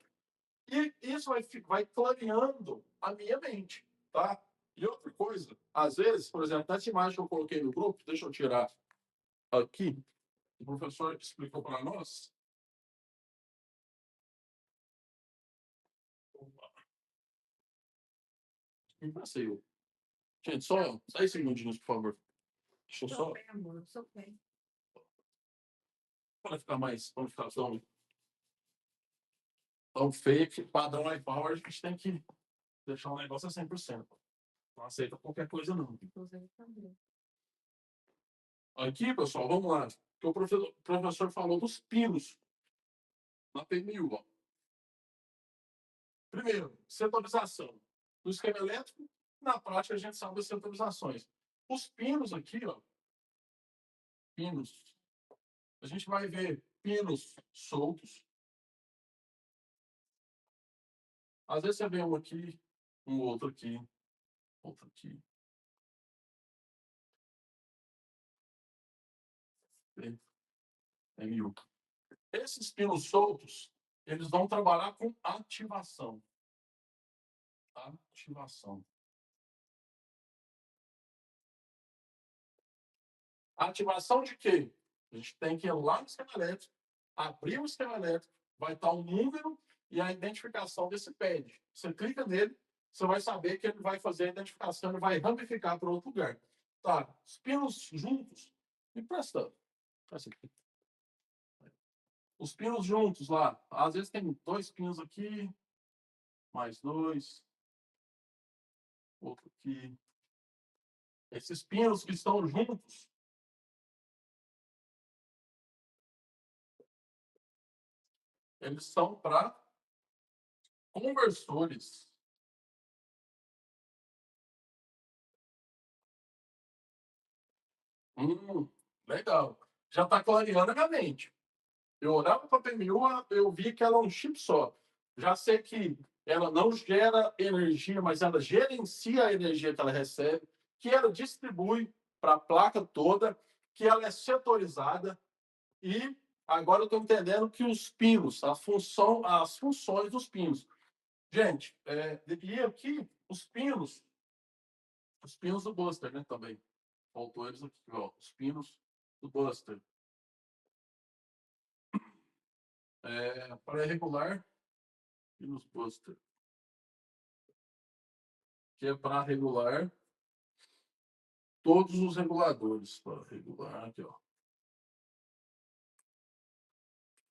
E isso vai clareando a minha mente, tá? E outra coisa, às vezes, por exemplo, nessa imagem que eu coloquei no grupo, deixa eu tirar aqui, o professor explicou para nós. Quem passei? Gente, só 10 segundinhos, por favor. Deixa eu só. Sou bem, amor, sou bem. Para ficar mais. Para ficar tão fake, padrão iPower, a gente tem que deixar o negócio a 100%. Não aceita qualquer coisa, não. Inclusive também. Aqui, pessoal, vamos lá. Que o professor falou dos pinos na PMU. Ó. Primeiro, setorização do esquema elétrico. Na prática, a gente sabe das setorizações. Os pinos aqui, ó. Pinos. A gente vai ver pinos soltos. Às vezes você vê um aqui, um outro aqui, outro aqui. PMU. Esses pinos soltos, eles vão trabalhar com ativação. Ativação. Ativação de quê? A gente tem que ir lá no esquema elétrico, abrir o esquema elétrico, vai estar um número e a identificação desse pad. Você clica nele, você vai saber que ele vai fazer a identificação e vai ramificar para outro lugar. Tá, os pinos juntos, me presta aqui. Os pinos juntos lá, às vezes tem 2 pinos aqui, mais 2, outro aqui. Esses pinos que estão juntos, eles são para conversores. Legal. Já está clareando a minha mente. Eu olhava para a PMU, eu vi que ela é um chip só. Já sei que ela não gera energia, mas ela gerencia a energia que ela recebe, que ela distribui para a placa toda, que ela é setorizada. E agora eu estou entendendo que os pinos, as funções dos pinos. Gente, e aqui os pinos do Buster, né, também. Faltou eles aqui, ó, os pinos do Buster. Para regular, pinos Buster. Que é para regular todos os reguladores. Para regular, aqui, ó.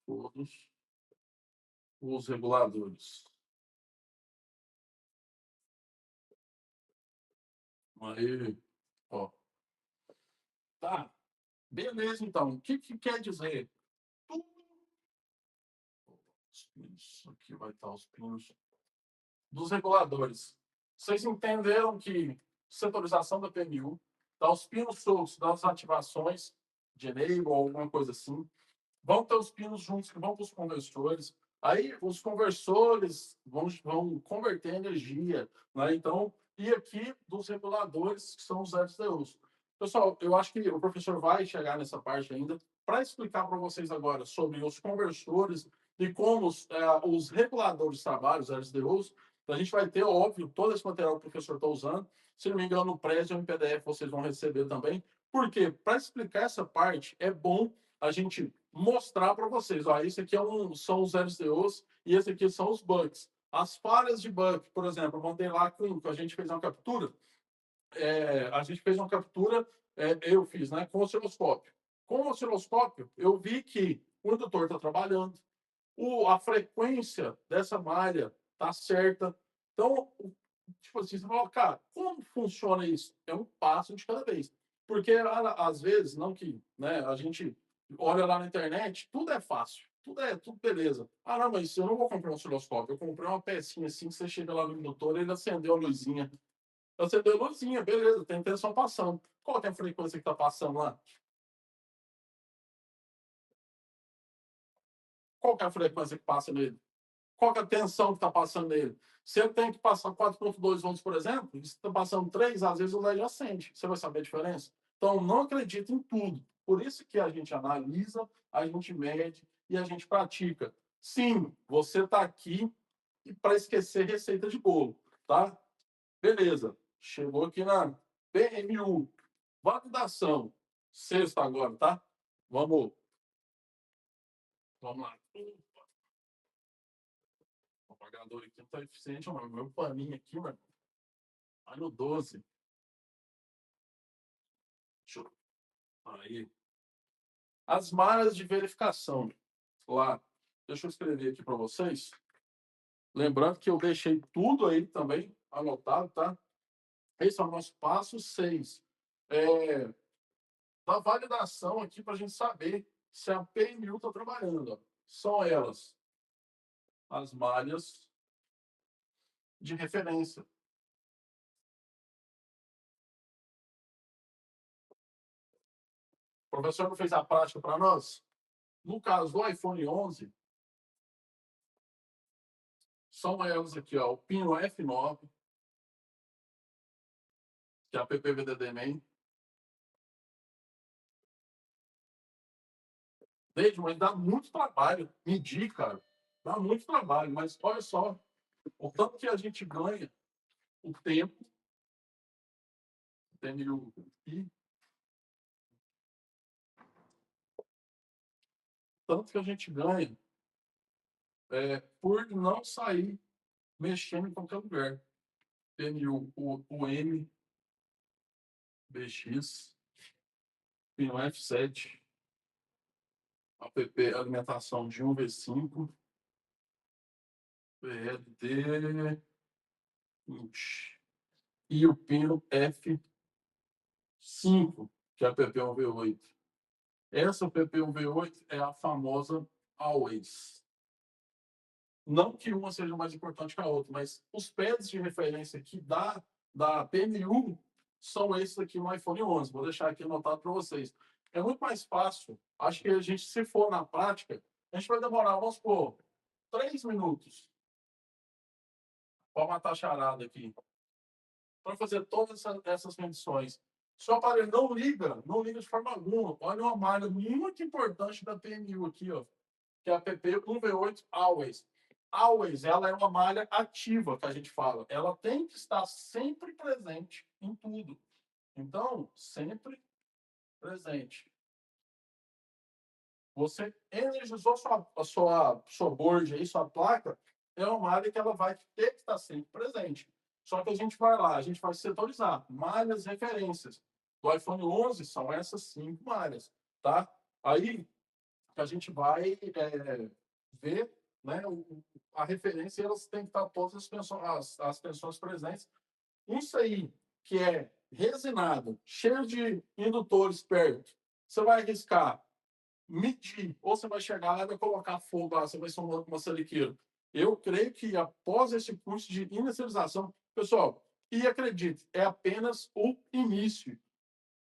Todos os reguladores. Aí, ó. Tá. Beleza, então. O que quer dizer? Os pinos. Aqui vai estar os pinos dos reguladores. Vocês entenderam que setorização da PMU, tá, os pinos soltos das ativações de enable ou alguma coisa assim, vão ter os pinos juntos que vão para os conversores. Aí os conversores vão converter energia, né? Então, e aqui dos reguladores, que são os LCDUs. Pessoal, eu acho que o professor vai chegar nessa parte ainda para explicar para vocês agora sobre os conversores e como os reguladores trabalham, os LCDUs. Então, a gente vai ter, óbvio, todo esse material que o professor está usando. Se não me engano, no Prezi ou em PDF vocês vão receber também. Porque, para explicar essa parte, é bom a gente mostrar para vocês. Ó, esse aqui são os LCOs e esse aqui são os bugs. As falhas de bug, por exemplo, eu mandei lá com a gente fez uma captura. A gente fez uma captura, eu fiz, né, com o osciloscópio. Com o osciloscópio, eu vi que o indutor está trabalhando, a frequência dessa malha está certa. Então, tipo assim, você fala, cara, como funciona isso? É um passo de cada vez. Porque, às vezes, não que, né, a gente olha lá na internet, tudo é fácil, tudo beleza. Ah, não, mas eu não vou comprar um osciloscópio, eu comprei uma pecinha assim, que você chega lá no indutor, ele acendeu a luzinha. Acendeu a luzinha, beleza, tem tensão passando. Qual que é a frequência que está passando lá? Qual que é a frequência que passa nele? Qual que é a tensão que está passando nele? Se ele tem que passar 4,2 volts, por exemplo, e se está passando 3, às vezes o LED acende. Você vai saber a diferença? Então, não acredite em tudo. Por isso que a gente analisa, a gente mede e a gente pratica. Sim, você está aqui para esquecer receita de bolo, tá? Beleza. Chegou aqui na PMU. Validação. Sexta agora, tá? Vamos lá. O apagador aqui não tá eficiente, mas meu paninho aqui, mano. Vai no 12. Deixa eu... Aí. As malhas de verificação. Lá. Deixa eu escrever aqui para vocês. Lembrando que eu deixei tudo aí também anotado, tá? Esse é o nosso passo 6. Da validação aqui para a gente saber se a PMU está trabalhando. Ó. São elas. As malhas de referência. O professor não fez a prática para nós? No caso do iPhone 11, são elas aqui, ó, o pino F9, que é a PPVDD-MAN. Desde, mas dá muito trabalho medir, cara. Dá muito trabalho, mas olha só o tanto que a gente ganha, o tempo, PMU e tanto que a gente ganha por não sair mexendo em qualquer lugar. PMU, o M, BX, pino F7, app alimentação de 1V5, PLD 20. E o pino F5, que é a PP1V8. Essa PP1V8 é a famosa Always. Não que uma seja mais importante que a outra, mas os pads de referência aqui da PMU são esses aqui no iPhone 11. Vou deixar aqui anotado para vocês. É muito mais fácil. Acho que a gente, se for na prática, a gente vai demorar, vamos supor, 3 minutos para matar a charada aqui. Para fazer todas essas medições. Se o aparelho não liga de forma alguma. Olha uma malha muito importante da PMU aqui, ó, que é a PP1V8 Always. Always, ela é uma malha ativa, que a gente fala. Ela tem que estar sempre presente em tudo. Então, sempre presente. Você energizou sua board aí, sua placa, é uma malha que ela vai ter que estar sempre presente. Só que a gente vai lá, a gente vai setorizar. Malhas referências. Do iPhone 11 são essas 5 malhas, tá? Aí a gente vai ver, né, a referência, elas têm que estar todas as tensões presentes. Isso aí que é resinado, cheio de indutores perto, você vai arriscar medir, ou você vai chegar lá e vai colocar fogo lá, você vai ser uma saliqueira. Eu creio que após esse curso de inicialização, pessoal, e acredite, é apenas o início.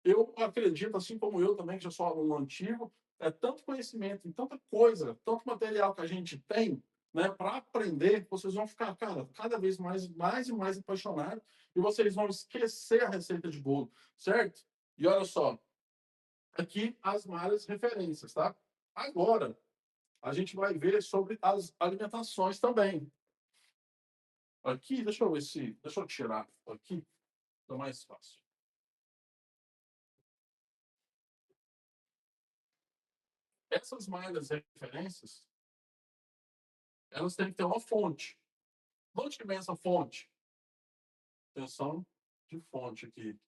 Eu acredito, assim como eu também, que já sou aluno antigo, é tanto conhecimento, tanta coisa, tanto material que a gente tem, né, para aprender, vocês vão ficar, cara, cada vez mais e mais apaixonados e vocês vão esquecer a receita de bolo, certo? E olha só, aqui as várias referências, tá? Agora, a gente vai ver sobre as alimentações também. Aqui, deixa eu ver se... Deixa eu tirar aqui, fica mais fácil. Essas malhas referências, elas têm que ter uma fonte. Onde que vem essa fonte? Tensão de fonte aqui.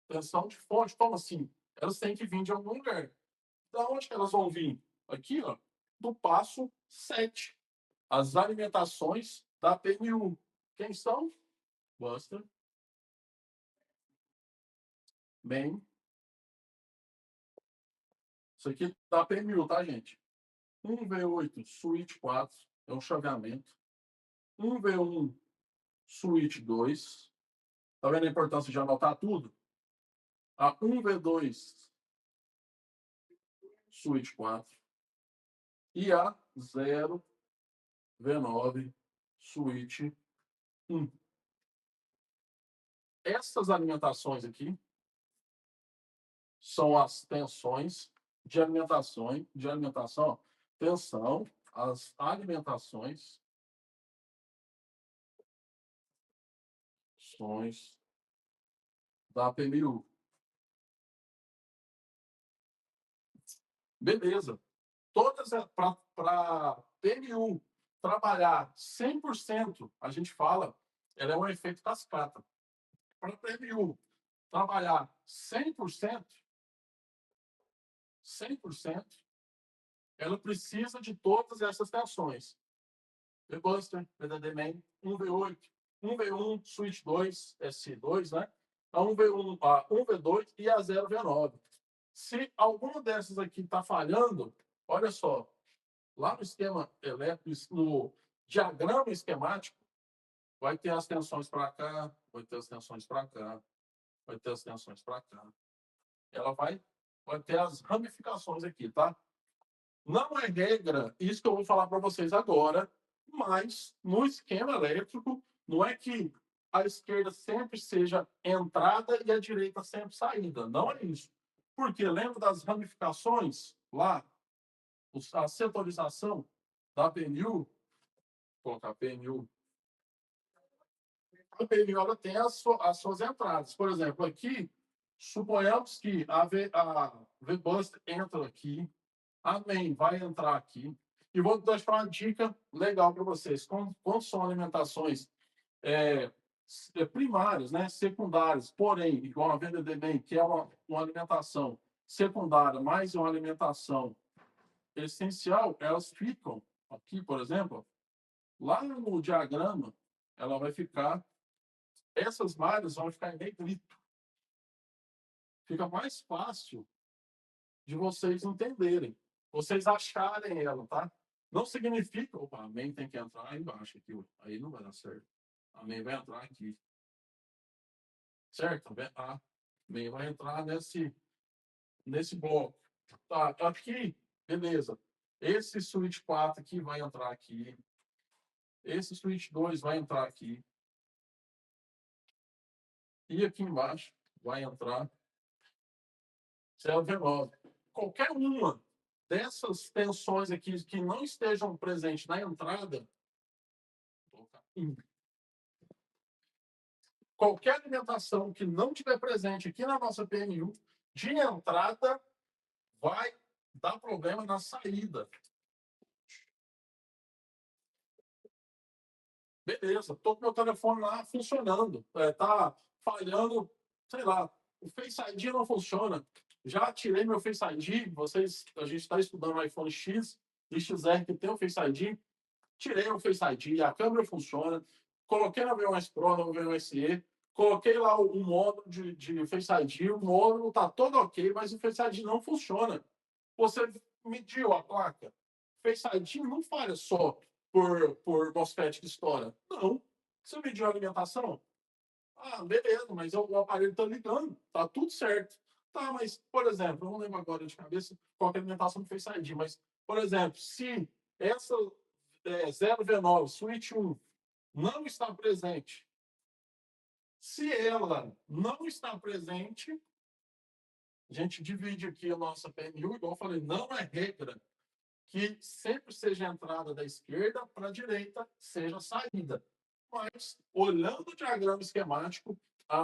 Tensão de fonte, como assim? Elas têm que vir de algum lugar. Da onde que elas vão vir? Aqui, ó, do passo 7. As alimentações da PMU. Quem são? Buster. Bem. Isso aqui da PMU, tá, gente? 1V8 Switch 4 é um chaveamento. 1V1 Switch 2. Tá vendo a importância de anotar tudo? A 1V2 Switch 4 e a 0V9 Switch 1. Essas alimentações aqui são as tensões de alimentação, ó. Tensão, as alimentações, da PMU. Beleza. Todas para PMU trabalhar 100%, a gente fala, ela é um efeito cascata. Para PMU trabalhar 100%, ela precisa de todas essas tensões. V-Buster, VDD-Main, 1V8, 1V1, Switch 2, S2, né? A 1V1, a 1V2 e a 0V9. Se alguma dessas aqui está falhando, olha só, lá no esquema elétrico, no diagrama esquemático, vai ter as tensões para cá, vai ter as tensões para cá, vai ter as tensões para cá. Ela vai ter as ramificações aqui, tá? Não é regra isso que eu vou falar para vocês agora, mas no esquema elétrico, não é que a esquerda sempre seja entrada e a direita sempre saída. Não é isso. Porque lembra das ramificações lá? A setorização da PMU? Vou colocar a PMU. A PMU ela tem as suas entradas. Por exemplo, aqui, suponhamos que a V-Buster entra aqui, a Main vai entrar aqui. E vou deixar uma dica legal para vocês. Quando são alimentações primárias, né, secundárias, porém, igual a VDD-Main, que é uma alimentação secundária, mais uma alimentação essencial, elas ficam aqui, por exemplo, lá no diagrama, ela vai ficar, essas malhas vão ficar em negrito. Fica mais fácil de vocês entenderem, vocês acharem ela, tá? Não significa, opa, a Main tem que entrar aí embaixo, aqui, aí não vai dar certo. A Main vai entrar aqui. Certo? A Main vai entrar nesse bloco. Tá, aqui, beleza. Esse switch 4 aqui vai entrar aqui. Esse switch 2 vai entrar aqui. E aqui embaixo vai entrar 0V9. Qualquer uma dessas tensões aqui que não estejam presentes na entrada, vou colocar qualquer alimentação que não estiver presente aqui na nossa PMU, de entrada, vai dar problema na saída. Beleza, estou com meu telefone lá funcionando. Tá falhando, sei lá, o Face ID não funciona. Já tirei meu Face ID, a gente está estudando o iPhone X e XR que tem o Face ID. Tirei o Face ID, a câmera funciona. Coloquei no V1S Pro, no V1 SE, coloquei lá o módulo de Face ID, o módulo está todo ok, mas o Face ID não funciona. Você mediu a placa. Face ID não falha só por MOSFET que estoura. Não. Você mediu a alimentação? Ah, beleza, mas o aparelho está ligando, tá tudo certo. Tá, mas, por exemplo, eu não lembro agora de cabeça qual é a alimentação do Face ID, mas, por exemplo, se essa 0V9, Switch 1, não está presente, se ela não está presente, a gente divide aqui a nossa PMU, igual eu falei, não é regra que sempre seja a entrada da esquerda para a direita, seja a saída. Mas, olhando o diagrama esquemático,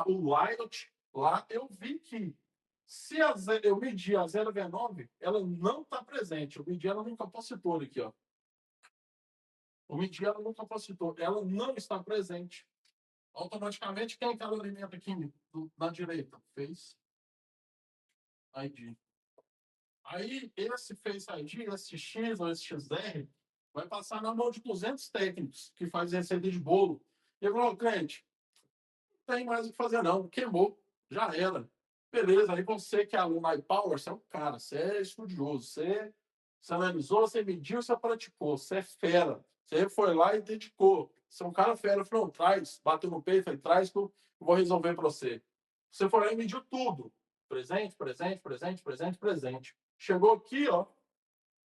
o layout, lá eu vi que se eu medir a 0V9, ela não está presente. Eu medi ela no capacitor aqui, ó. Eu medi ela no capacitor. Ela não está presente. Automaticamente, quem é que ela alimenta aqui na direita? Face ID. Aí, esse Face ID, esse X ou esse XR, vai passar na mão de 200 técnicos que fazem receita de bolo. E ele falou, cliente, não tem mais o que fazer não, queimou, já era. Beleza, aí você que é aluno iPower, você é um cara, você é estudioso, você analisou, você mediu, você praticou, você é fera. Você foi lá e dedicou. Você é um cara fera, falou, traz, bateu no peito, falei, traz que eu vou resolver para você. Você foi lá e mediu tudo. Presente, presente, presente, presente, presente. Chegou aqui, ó,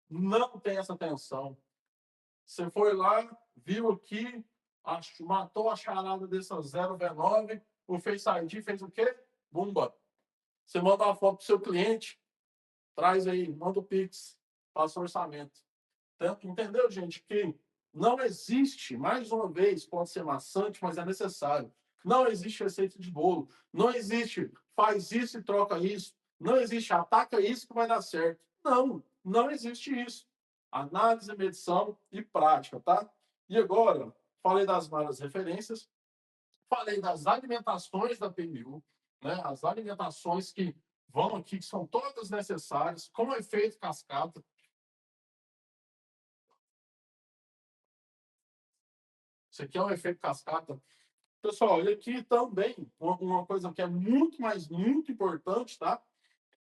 não tem essa tensão. Você foi lá, viu aqui, matou a charada dessa 0V9, o Face ID fez o quê? Bumba. Você manda uma foto para o seu cliente, traz aí, manda o Pix, passa o orçamento. Entendeu, gente? Que não existe, mais uma vez, pode ser maçante, mas é necessário. Não existe receita de bolo. Não existe faz isso e troca isso. Não existe ataca isso que vai dar certo. Não, não existe isso. Análise, medição e prática, tá? E agora, falei das várias referências, falei das alimentações da PMU, né? As alimentações que vão aqui, que são todas necessárias, com efeito cascata. Isso aqui é um efeito cascata. Pessoal, e aqui também, uma coisa que é muito, mas muito importante, tá?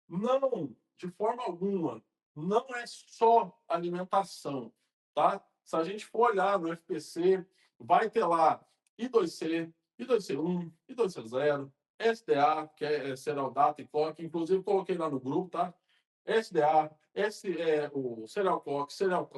Não, de forma alguma, não é só alimentação, tá? Se a gente for olhar no FPC, vai ter lá I2C, I2C1, I2C0, SDA, que é Cereal Data e Clock, inclusive coloquei lá no grupo, tá? SDA, o Cereal Clock, Cereal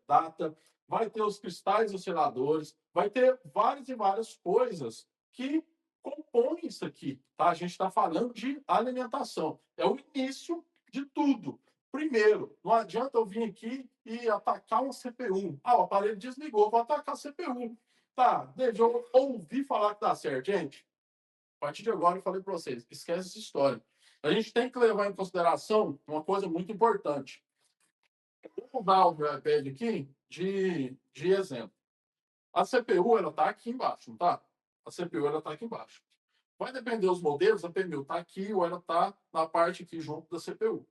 Data, vai ter os cristais osciladores, vai ter várias e várias coisas que compõem isso aqui, tá? A gente está falando de alimentação. É o início de tudo. Primeiro, não adianta eu vir aqui e atacar uma CPU. Ah, o aparelho desligou, vou atacar a CPU. Tá, deixa eu ouvir falar que dá certo, gente. A partir de agora, eu falei para vocês, esquece essa história. A gente tem que levar em consideração uma coisa muito importante. Vou dar o meu iPad aqui de exemplo. A CPU, ela está aqui embaixo, não está? A CPU, ela está aqui embaixo. Vai depender dos modelos, a PMU está aqui ou ela está na parte aqui junto da CPU.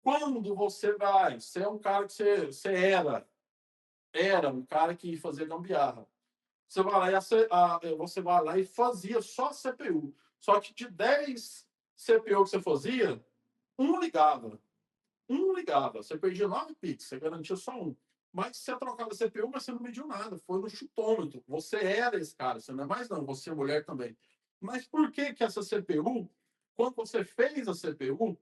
Quando você vai, você é um cara que você era um cara que fazia gambiarra. Você vai lá você vai lá e fazia só CPU. Só que de 10 CPU que você fazia, um ligava. Um ligava. Você perdia 9 Pix, você garantia só um. Mas você trocava CPU, mas você não mediu nada. Foi no chutômetro. Você era esse cara, você não é mais não, você é mulher também. Mas por que que essa CPU, quando você fez a CPU,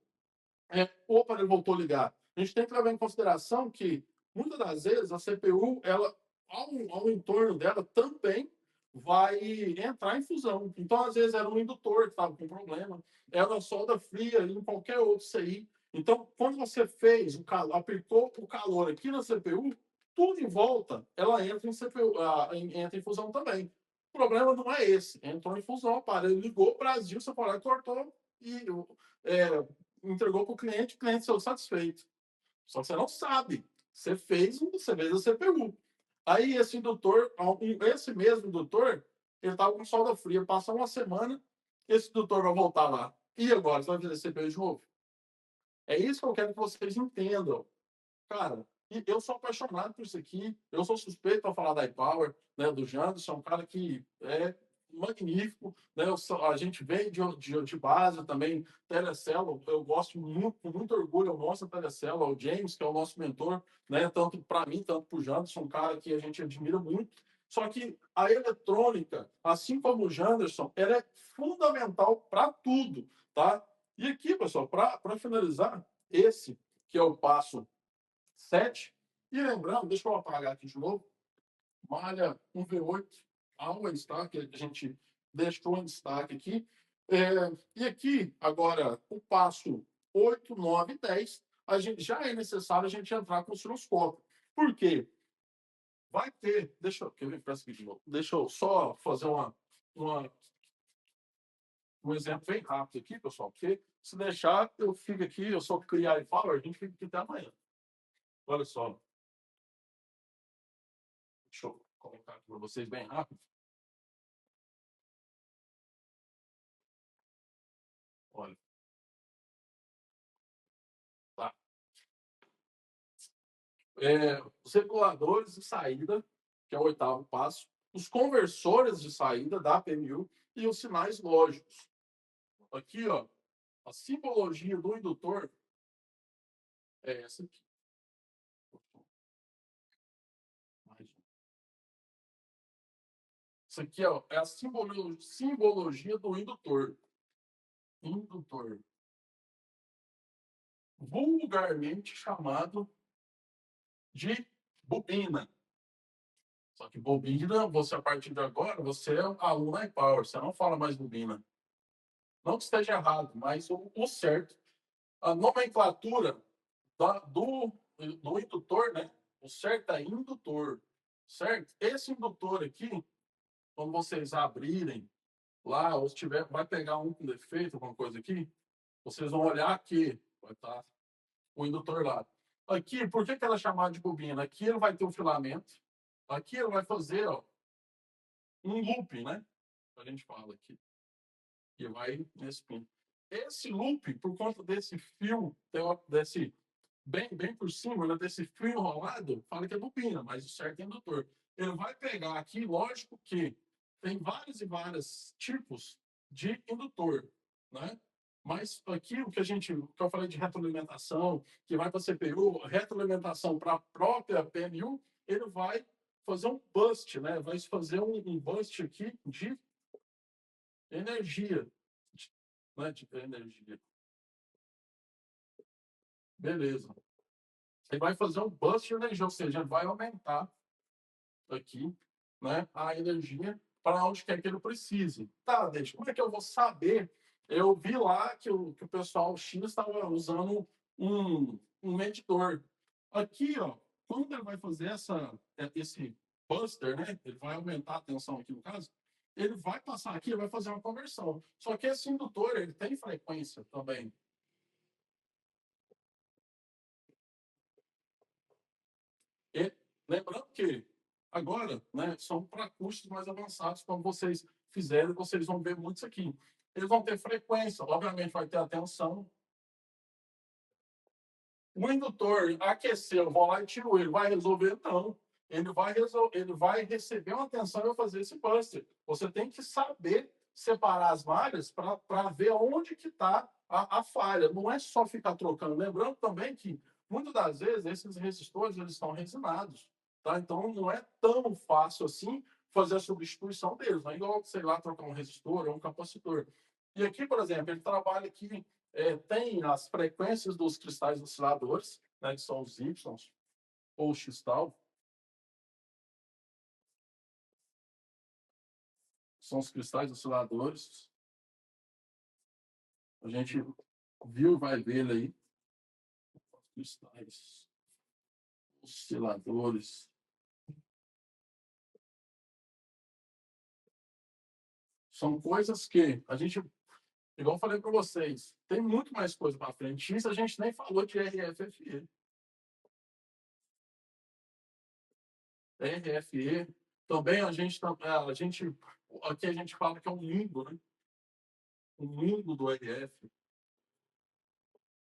o aparelho voltou a ligar? A gente tem que levar em consideração que, muitas das vezes, a CPU, ela, ao entorno dela, também vai entrar em fusão. Então, às vezes, era um indutor que estava com problema, era uma solda fria em qualquer outro CI. Então, quando você fez aplicou o calor aqui na CPU, tudo em volta, ela entra em CPU, entra em fusão também. O problema não é esse. Entrou em fusão, o aparelho ligou, Brasil, você foi lá e cortou e entregou para o cliente saiu satisfeito. Só que você não sabe. Você fez a CPU. Aí esse indutor, esse mesmo indutor, ele estava com solda fria, passa uma semana, esse indutor vai voltar lá. E agora? Você vai fazer CPU de novo? É isso que eu quero que vocês entendam. Cara, eu sou apaixonado por isso aqui. Eu sou suspeito para falar da iPower, né, do Janderson, é um cara que é magnífico. Né, a gente vem de base também, Telecelo. Eu gosto muito, com muito orgulho, eu mostro a Telecelo, ao James, que é o nosso mentor, né, tanto para mim, tanto para o Janderson, um cara que a gente admira muito. Só que a eletrônica, assim como o Janderson, ela é fundamental para tudo, tá? E aqui, pessoal, para finalizar, esse que é o passo 7. E lembrando, deixa eu apagar aqui de novo, malha 1V8 Always, tá? Que a gente deixou em destaque aqui. E aqui, agora, o passo 8, 9 e 10, já é necessário a gente entrar com o osciloscópio. Por quê? Vai ter... Deixa eu ver para aqui de novo. Deixa eu só fazer um exemplo bem rápido aqui, pessoal, porque se deixar, eu fico aqui, eu só criar e power, a gente fica aqui até amanhã. Olha só. Deixa eu colocar aqui para vocês bem rápido. Olha. Tá. Os reguladores de saída, que é o 8º passo, os conversores de saída da PMU e os sinais lógicos. Aqui, ó, a simbologia do indutor é essa aqui. Isso aqui, ó, é a simbologia do indutor. Indutor. Vulgarmente chamado de bobina. Só que bobina, você a partir de agora, você é aluno iPower, você não fala mais bobina. Não que esteja errado, mas o certo. A nomenclatura do indutor, né? O certo é indutor, certo? Esse indutor aqui, quando vocês abrirem lá, ou se tiver, vai pegar um com defeito, alguma coisa aqui, vocês vão olhar aqui, vai estar o indutor lá. Aqui, por que ela é chamada de bobina? Aqui ele vai ter um filamento, aqui ele vai fazer, ó, um loop, né? A gente fala aqui, que vai nesse pino. Esse loop, por conta desse fio, desse bem por cima, né, desse fio enrolado, fala que é bobina, mas o certo é indutor. Ele vai pegar aqui, lógico que tem vários e vários tipos de indutor, né? Mas aqui o que eu falei de retroalimentação, que vai para a CPU, retroalimentação para a própria PMU, ele vai fazer um bust, né? Vai fazer um bust aqui de energia, né? De energia. Beleza. Ele vai fazer um bust de energia, ou seja, vai aumentar aqui, né, a energia para onde quer que ele precise. Tá, deixa. Como é que eu vou saber? Eu vi lá que o pessoal X estava usando um medidor. Aqui, ó, quando ele vai fazer esse buster, né, ele vai aumentar a tensão aqui no caso, ele vai passar aqui, ele vai fazer uma conversão. Só que esse indutor, ele tem frequência também. E lembrando que agora, né, são para custos mais avançados, quando vocês fizerem, vocês vão ver muitos aqui. Eles vão ter frequência, obviamente vai ter a tensão. O indutor aqueceu, eu vou lá e tiro ele, vai resolver? Não. Ele vai receber uma tensão e vai fazer esse buster. Você tem que saber separar as malhas para ver onde que está a falha. Não é só ficar trocando. Lembrando também que, muitas das vezes, esses resistores eles estão resinados. Tá? Então, não é tão fácil assim fazer a substituição deles. Não é igual, sei lá, trocar um resistor ou um capacitor. E aqui, por exemplo, ele trabalha aqui tem as frequências dos cristais osciladores, né, que são os Y ou X-tal. São os cristais osciladores. A gente viu, vai ver ele aí. Cristais osciladores. São coisas que a gente, igual eu falei para vocês, tem muito mais coisa para frente. Isso a gente nem falou de RFFE. RFE. Também a gente aqui a gente fala que é um mundo, né? O mundo do RF.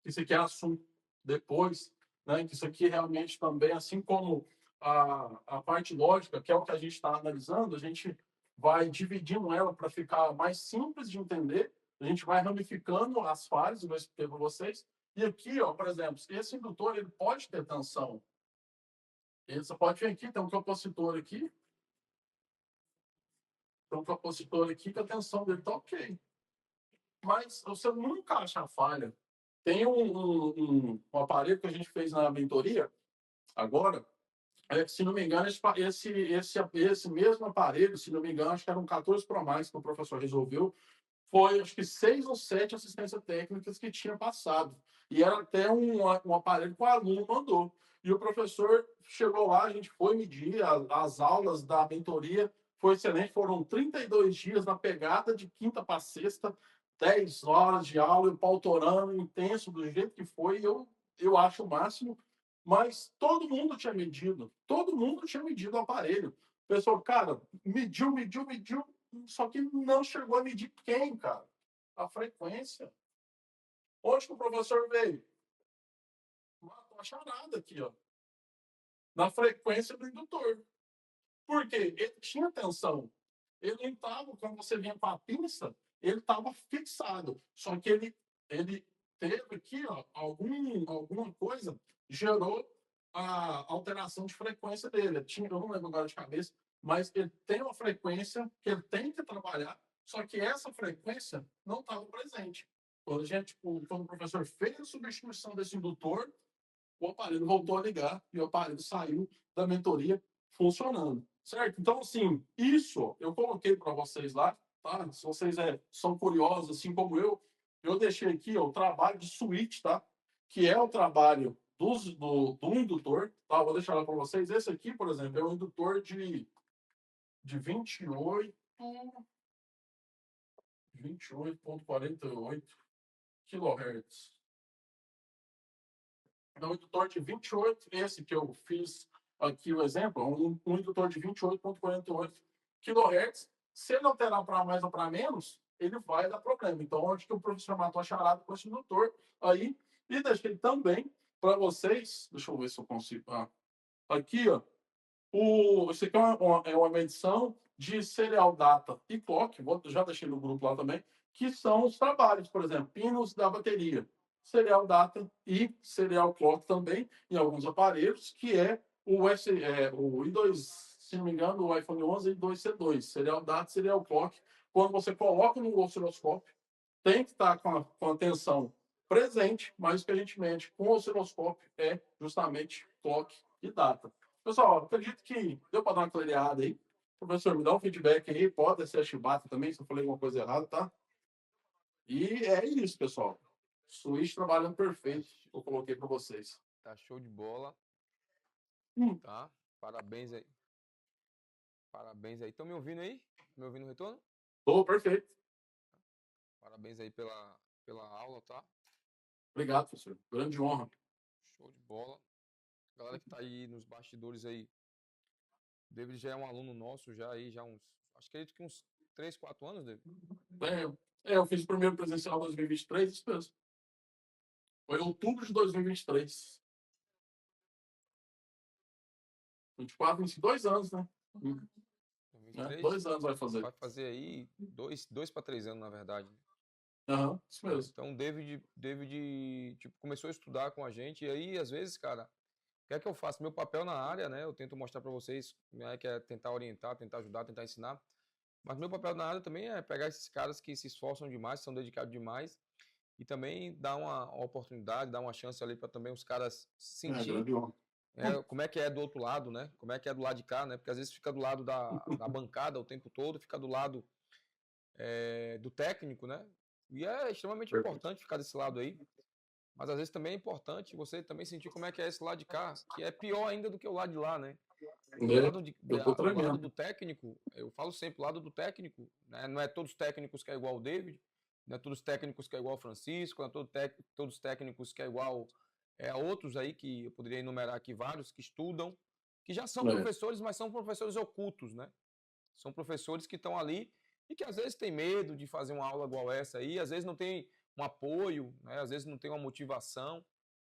Isso aqui é assunto depois, né? Que isso aqui realmente também, assim como a parte lógica, que é o que a gente está analisando, a gente vai dividindo ela para ficar mais simples de entender. A gente vai ramificando as fases, eu vou explicar para vocês. E aqui, ó, por exemplo, esse indutor ele pode ter tensão. Você pode vir aqui, tem um capacitor aqui. Tem um capacitor aqui que a tensão dele está ok. Mas você nunca acha a falha. Tem um aparelho que a gente fez na mentoria, agora, se não me engano, esse mesmo aparelho, se não me engano, acho que era um 14 Pro Mais que o professor resolveu, foi acho que 6 ou 7 assistências técnicas que tinha passado. E era até um aparelho que o aluno mandou. E o professor chegou lá, a gente foi medir as aulas da mentoria, foi excelente, foram 32 dias na pegada de quinta para sexta, 10 horas de aula, o pau torando, intenso, do jeito que foi, eu acho o máximo. Mas todo mundo tinha medido o aparelho. O pessoal, cara, mediu, só que não chegou a medir quem, cara? A frequência. Onde que o professor veio? Matou a charada aqui, ó. Na frequência do indutor. Por quê? Ele tinha tensão. Ele não estava, quando você vinha com a pinça, ele estava fixado. Só que ele teve aqui, ó, alguma coisa gerou a alteração de frequência dele. Eu não lembro agora de cabeça, mas ele tem uma frequência que ele tem que trabalhar, só que essa frequência não estava presente. Quando o professor fez a substituição desse indutor, o aparelho voltou a ligar e o aparelho saiu da mentoria funcionando. Certo? Então, assim, isso eu coloquei para vocês lá, tá? Se vocês são curiosos, assim como eu deixei aqui ó, o trabalho de switch, tá? Que é o trabalho do indutor, tá? Vou deixar lá para vocês. Esse aqui, por exemplo, é um indutor de 28,48 kHz. É um indutor de 28, esse que eu fiz aqui o exemplo, um indutor de 28,48 kHz. Se ele alterar para mais ou para menos, ele vai dar problema. Então, onde que o professor matou a charada com esse indutor aí, e deixei também para vocês, deixa eu ver se eu consigo. Aqui, ó, isso aqui é uma medição de serial data e clock, já deixei no grupo lá também, que são os trabalhos, por exemplo, pinos da bateria, serial data e serial clock também, em alguns aparelhos, que é o I2, se não me engano, o iPhone 11 I2C2, serial data, serial clock. Quando você coloca no osciloscópio, tem que estar com a tensão presente, mas o que a gente mede com o osciloscópio é justamente clock e data. Pessoal, acredito que deu para dar uma clareada aí. Professor, me dá um feedback aí. Pode ser a chibata também, se eu falei alguma coisa errada, tá? E é isso, pessoal. Switch trabalhando perfeito. Eu coloquei para vocês. Tá show de bola. Tá? Parabéns aí. Parabéns aí. Estão me ouvindo aí? Me ouvindo no retorno? Tô perfeito. Parabéns aí pela aula, tá? Obrigado, professor. Grande honra. Show de bola. Galera que tá aí nos bastidores aí. O David já é um aluno nosso, já aí, já uns. Acredito que uns 3, 4 anos, David. Eu fiz o primeiro presencial 2023, isso mesmo. Foi em outubro de 2023. 24, 2 anos, né? 2023, 2 anos vai fazer. vai fazer aí 2 para 3 anos, na verdade. Aham, isso mesmo. Então, o David tipo, começou a estudar com a gente, e aí, às vezes, cara, o que é que eu faço? Meu papel na área, né? Eu tento mostrar para vocês, né, que é tentar orientar, tentar ajudar, tentar ensinar. Mas meu papel na área também é pegar esses caras que se esforçam demais, são dedicados demais, e também dar uma oportunidade, dar uma chance ali para também os caras sentir Grande honra. como é que é do outro lado, né? Como é que é do lado de cá, né? Porque às vezes fica do lado da bancada o tempo todo, fica do lado do técnico, né? E é extremamente importante ficar desse lado aí. Mas às vezes também é importante você também sentir como é que é esse lado de cá, que é pior ainda do que o lado de lá, né? Eu tô O lado tremendo. do técnico, eu falo sempre, o lado do técnico, né? Não é todos os técnicos que é igual o David, não é todos os técnicos que é igual o Francisco, não é todos os técnicos que é igual a outros aí, que eu poderia enumerar aqui vários, que estudam, que já são professores, mas são professores ocultos, né? São professores que estão ali e que às vezes têm medo de fazer uma aula igual essa aí, às vezes não tem um apoio, né? Às vezes não tem uma motivação.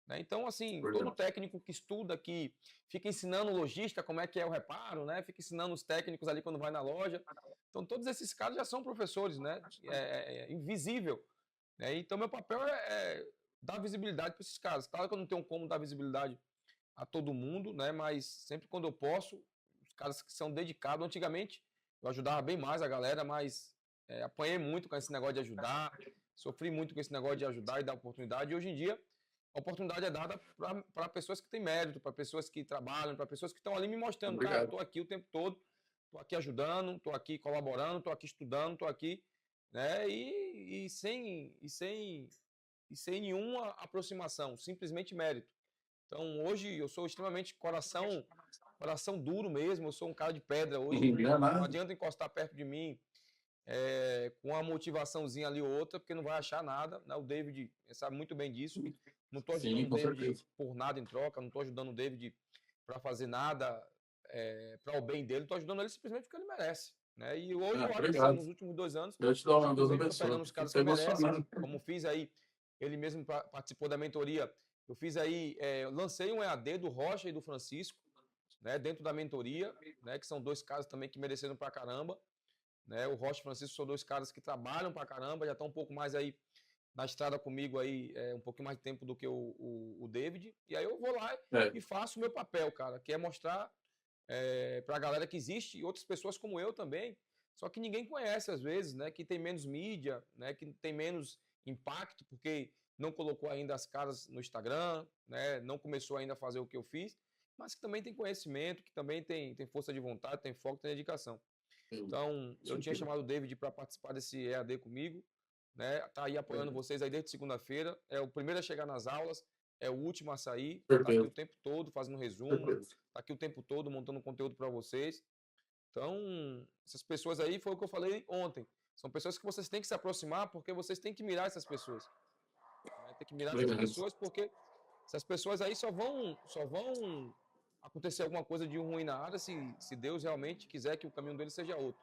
Né? Então, assim, todo técnico que estuda, que fica ensinando o lojista como é que é o reparo, né? Fica ensinando os técnicos ali quando vai na loja. Então, todos esses caras já são professores, né? É invisível. Né? Então, meu papel é dar visibilidade para esses caras. Claro que eu não tenho como dar visibilidade a todo mundo, né? Mas sempre quando eu posso, os caras que são dedicados. Antigamente, eu ajudava bem mais a galera, mas apanhei muito com esse negócio de ajudar, sofri muito com esse negócio de ajudar e dar oportunidade. E hoje em dia, a oportunidade é dada para pessoas que têm mérito, para pessoas que trabalham, para pessoas que estão ali me mostrando, Obrigado. cara, estou aqui o tempo todo, estou aqui ajudando, estou aqui colaborando, estou aqui estudando, estou aqui, né? E sem nenhuma aproximação, simplesmente mérito. Então, hoje eu sou extremamente coração duro mesmo, eu sou um cara de pedra hoje, não adianta encostar perto de mim com uma motivaçãozinha ali ou outra, porque não vai achar nada, né? O David sabe muito bem disso, não estou ajudando o David por nada em troca, não estou ajudando o David para fazer nada para o bem dele, estou ajudando ele simplesmente porque ele merece. Né? E hoje eu acho assim, nos últimos 2 anos, eu te dou uma Deus estou pegando os caras que merecem, emocionado. como fiz aí, ele mesmo participou da mentoria, eu fiz aí, lancei um EAD do Rocha e do Francisco, né, dentro da mentoria, né, que são 2 caras também que mereceram pra caramba, né, o Rocha e o Francisco são 2 caras que trabalham pra caramba, já estão um pouco mais aí na estrada comigo aí, um pouquinho mais de tempo do que o David, e aí eu vou lá e faço o meu papel, cara, que é mostrar pra galera que existe outras pessoas como eu também, só que ninguém conhece às vezes, né, que tem menos mídia, né, que tem menos impacto, porque não colocou ainda as caras no Instagram, né, não começou ainda a fazer o que eu fiz, mas que também tem conhecimento, que também tem força de vontade, tem foco, tem dedicação. Então, eu tinha chamado o David para participar desse EAD comigo, né? Tá aí apoiando vocês aí desde segunda-feira. É o primeiro a chegar nas aulas, é o último a sair. Tá aqui o tempo todo fazendo resumo, tá aqui o tempo todo montando conteúdo para vocês. Então, essas pessoas aí foi o que eu falei ontem. São pessoas que vocês têm que se aproximar porque vocês têm que mirar essas pessoas. Né? Tem que mirar essas pessoas porque essas pessoas aí só vão acontecer alguma coisa de ruim na área se Deus realmente quiser que o caminho dele seja outro.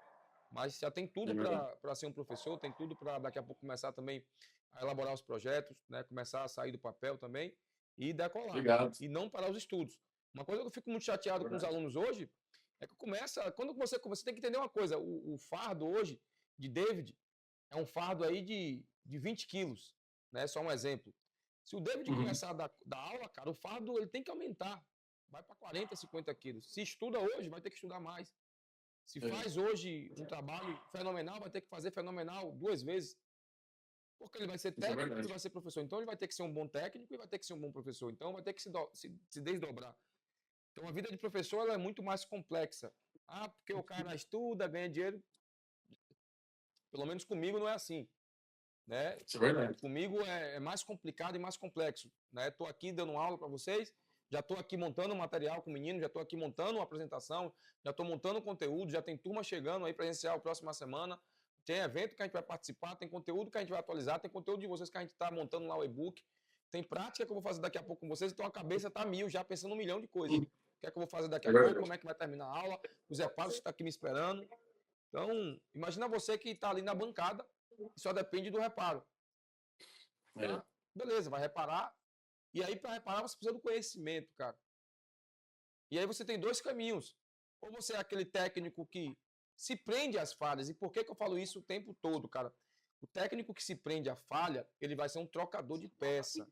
Mas já tem tudo para ser um professor, tem tudo para daqui a pouco começar também a elaborar os projetos, né? Começar a sair do papel também e decolar. Obrigado. E não parar os estudos. Uma coisa que eu fico muito chateado com os alunos hoje é que quando você tem que entender uma coisa, o fardo hoje de David é um fardo aí de 20 quilos, né? Só um exemplo. Se o David começar a dar aula, cara, o fardo ele tem que aumentar. Vai para 40, 50 quilos. Se estuda hoje, vai ter que estudar mais. Se faz hoje um trabalho fenomenal, vai ter que fazer fenomenal 2 vezes. Porque ele vai ser técnico e vai ser professor. Então ele vai ter que ser um bom técnico e vai ter que ser um bom professor. Então vai ter que se desdobrar. Então a vida de professor ela é muito mais complexa. Ah, porque o cara estuda, ganha dinheiro. Pelo menos comigo não é assim. Né? Isso é verdade. Comigo é mais complicado e mais complexo. Né? Estou aqui dando aula para vocês, já estou aqui montando material com o menino, já estou aqui montando uma apresentação, já estou montando conteúdo, já tem turma chegando aí presencial próxima semana, tem evento que a gente vai participar, tem conteúdo que a gente vai atualizar, tem conteúdo de vocês que a gente está montando lá o e-book, tem prática que eu vou fazer daqui a pouco com vocês, então a cabeça está mil, já pensando 1 milhão de coisas. O que é que eu vou fazer daqui a pouco, como é que vai terminar a aula, o Zé Paulo está aqui me esperando. Então, imagina você que está ali na bancada, só depende do reparo. Tá? Beleza, vai reparar. E aí, para reparar, você precisa do conhecimento, cara. E aí você tem 2 caminhos. Ou você é aquele técnico que se prende às falhas. E por que eu falo isso o tempo todo, cara? O técnico que se prende à falha, ele vai ser um trocador de peça.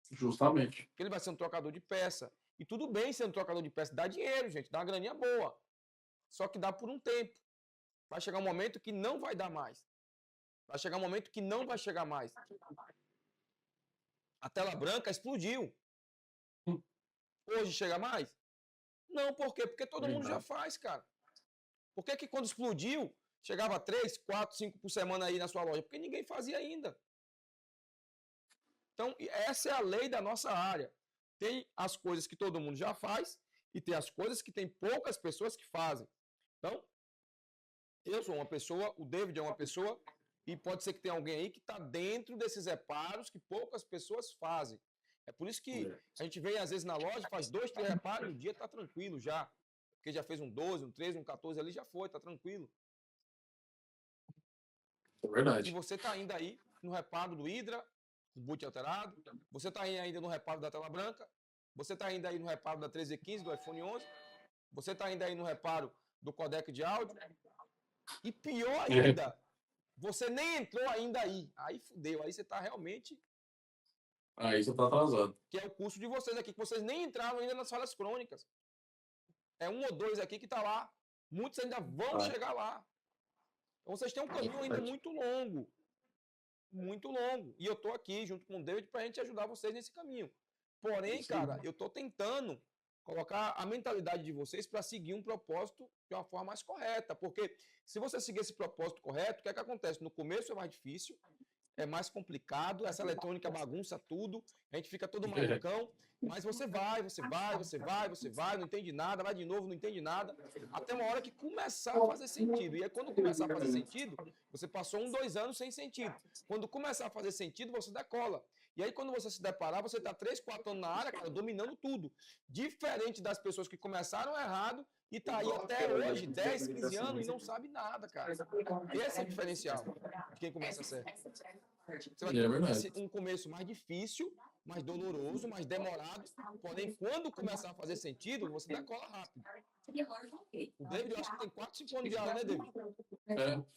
Justamente. Ele vai ser um trocador de peça. E tudo bem ser um trocador de peça. Dá dinheiro, gente. Dá uma graninha boa. Só que dá por um tempo. Vai chegar um momento que não vai dar mais. Vai chegar um momento que não vai chegar mais. A tela branca explodiu. Hoje chega mais? Não, por quê? Porque todo mundo já faz, cara. Por que quando explodiu, chegava 3, 4, 5 por semana aí na sua loja? Porque ninguém fazia ainda. Então, essa é a lei da nossa área. Tem as coisas que todo mundo já faz e tem as coisas que tem poucas pessoas que fazem. Então, eu sou uma pessoa, o David é uma pessoa, e pode ser que tenha alguém aí que está dentro desses reparos que poucas pessoas fazem. É por isso que a gente vem às vezes na loja, faz 2, 3 reparos e o dia está tranquilo já. Porque já fez um 12, um 13, um 14 ali, já foi, está tranquilo. É verdade. E você está ainda aí no reparo do Hydra, o boot alterado, você está ainda no reparo da tela branca, você está ainda aí no reparo da 1315, do iPhone 11, você está ainda aí no reparo do codec de áudio, e pior ainda, você nem entrou ainda aí. Aí fudeu, aí você está realmente... Aí você está atrasado. Que é o curso de vocês aqui, que vocês nem entraram ainda nas falhas crônicas. É 1 ou 2 aqui que está lá. Muitos ainda vão chegar lá. Então vocês têm um caminho ainda muito longo. Muito longo. E eu estou aqui junto com o David para a gente ajudar vocês nesse caminho. Porém, cara, eu estou tentando colocar a mentalidade de vocês para seguir um propósito de uma forma mais correta. Porque se você seguir esse propósito correto, o que é que acontece? No começo é mais difícil, é mais complicado, essa eletrônica bagunça tudo, a gente fica todo malucão, mas você vai, não entende nada, vai de novo, não entende nada, até uma hora que começar a fazer sentido. E aí quando começar a fazer sentido, você passou 1, 2 anos sem sentido. Quando começar a fazer sentido, você decola. E aí quando você se deparar, você está 3, 4 anos na área, cara, dominando tudo. Diferente das pessoas que começaram errado e tá aí até hoje, 10, 15 anos e não sabe nada, cara. Esse é o diferencial de quem começa certo. Você vai ter um começo mais difícil, mais doloroso, mais demorado, porém, quando começar a fazer sentido, você decola rápido. O David, eu acho que tem 4, 5 anos de aula, né, David?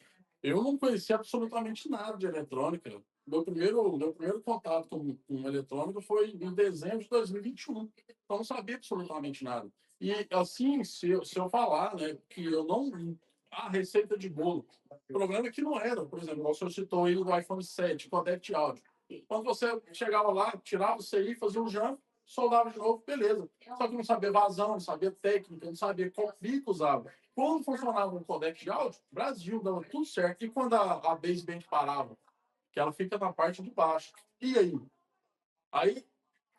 Eu não conhecia absolutamente nada de eletrônica. Meu primeiro contato com eletrônica foi em dezembro de 2021. Então, não sabia absolutamente nada. E, assim, se eu falar, né, que eu não... A receita de bolo. O problema é que não era, por exemplo, você citou aí do iPhone 7, codec de áudio. Quando você chegava lá, tirava o CI, fazia um jump, soldava de novo, beleza. Só que não sabia vazão, não sabia técnica, não sabia qual bico usava. Quando funcionava um codec de áudio, Brasil, dava tudo certo. E quando a baseband parava, que ela fica na parte de baixo, e aí? Aí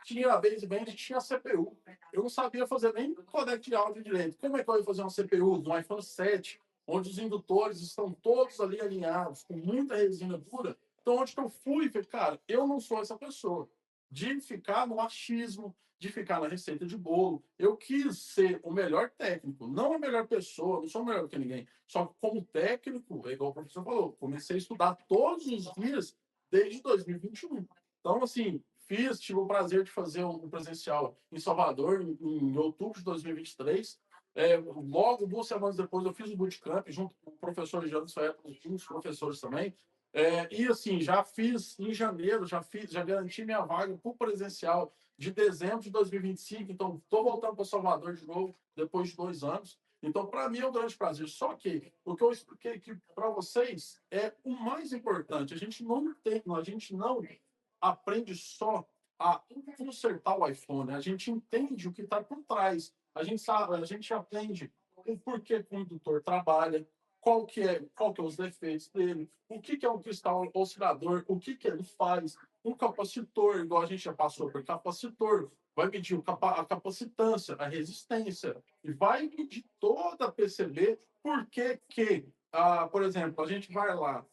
tinha a baseband e tinha a CPU. Eu não sabia fazer nem codec de áudio direito. Como é que eu ia fazer uma CPU no iPhone 7, onde os indutores estão todos ali alinhados, com muita resina pura? Então, onde que eu fui? Falei, cara, eu não sou essa pessoa. De ficar no achismo, de ficar na receita de bolo. Eu quis ser o melhor técnico, não a melhor pessoa, não sou melhor que ninguém. Só que como técnico, é igual o professor falou, comecei a estudar todos os dias desde 2021. Então, assim, tive o prazer de fazer um presencial em Salvador em outubro de 2023. Logo, 2 semanas depois, eu fiz o bootcamp junto com o professor Jean Suéter, com os professores também. E assim, já fiz em janeiro, já garanti minha vaga para o presencial de dezembro de 2025. Então, estou voltando para Salvador de novo, depois de 2 anos. Então, para mim é um grande prazer. Só que o que eu expliquei aqui para vocês é o mais importante. A gente não aprende só a consertar o iPhone. A gente entende o que está por trás. A gente sabe, a gente aprende o porquê que o indutor trabalha, qual que é os defeitos dele, o que é um cristal oscilador, o que ele faz, um capacitor, igual a gente já passou por capacitor, vai medir a capacitância, a resistência, e vai medir toda a PCB, por exemplo, a gente vai lá,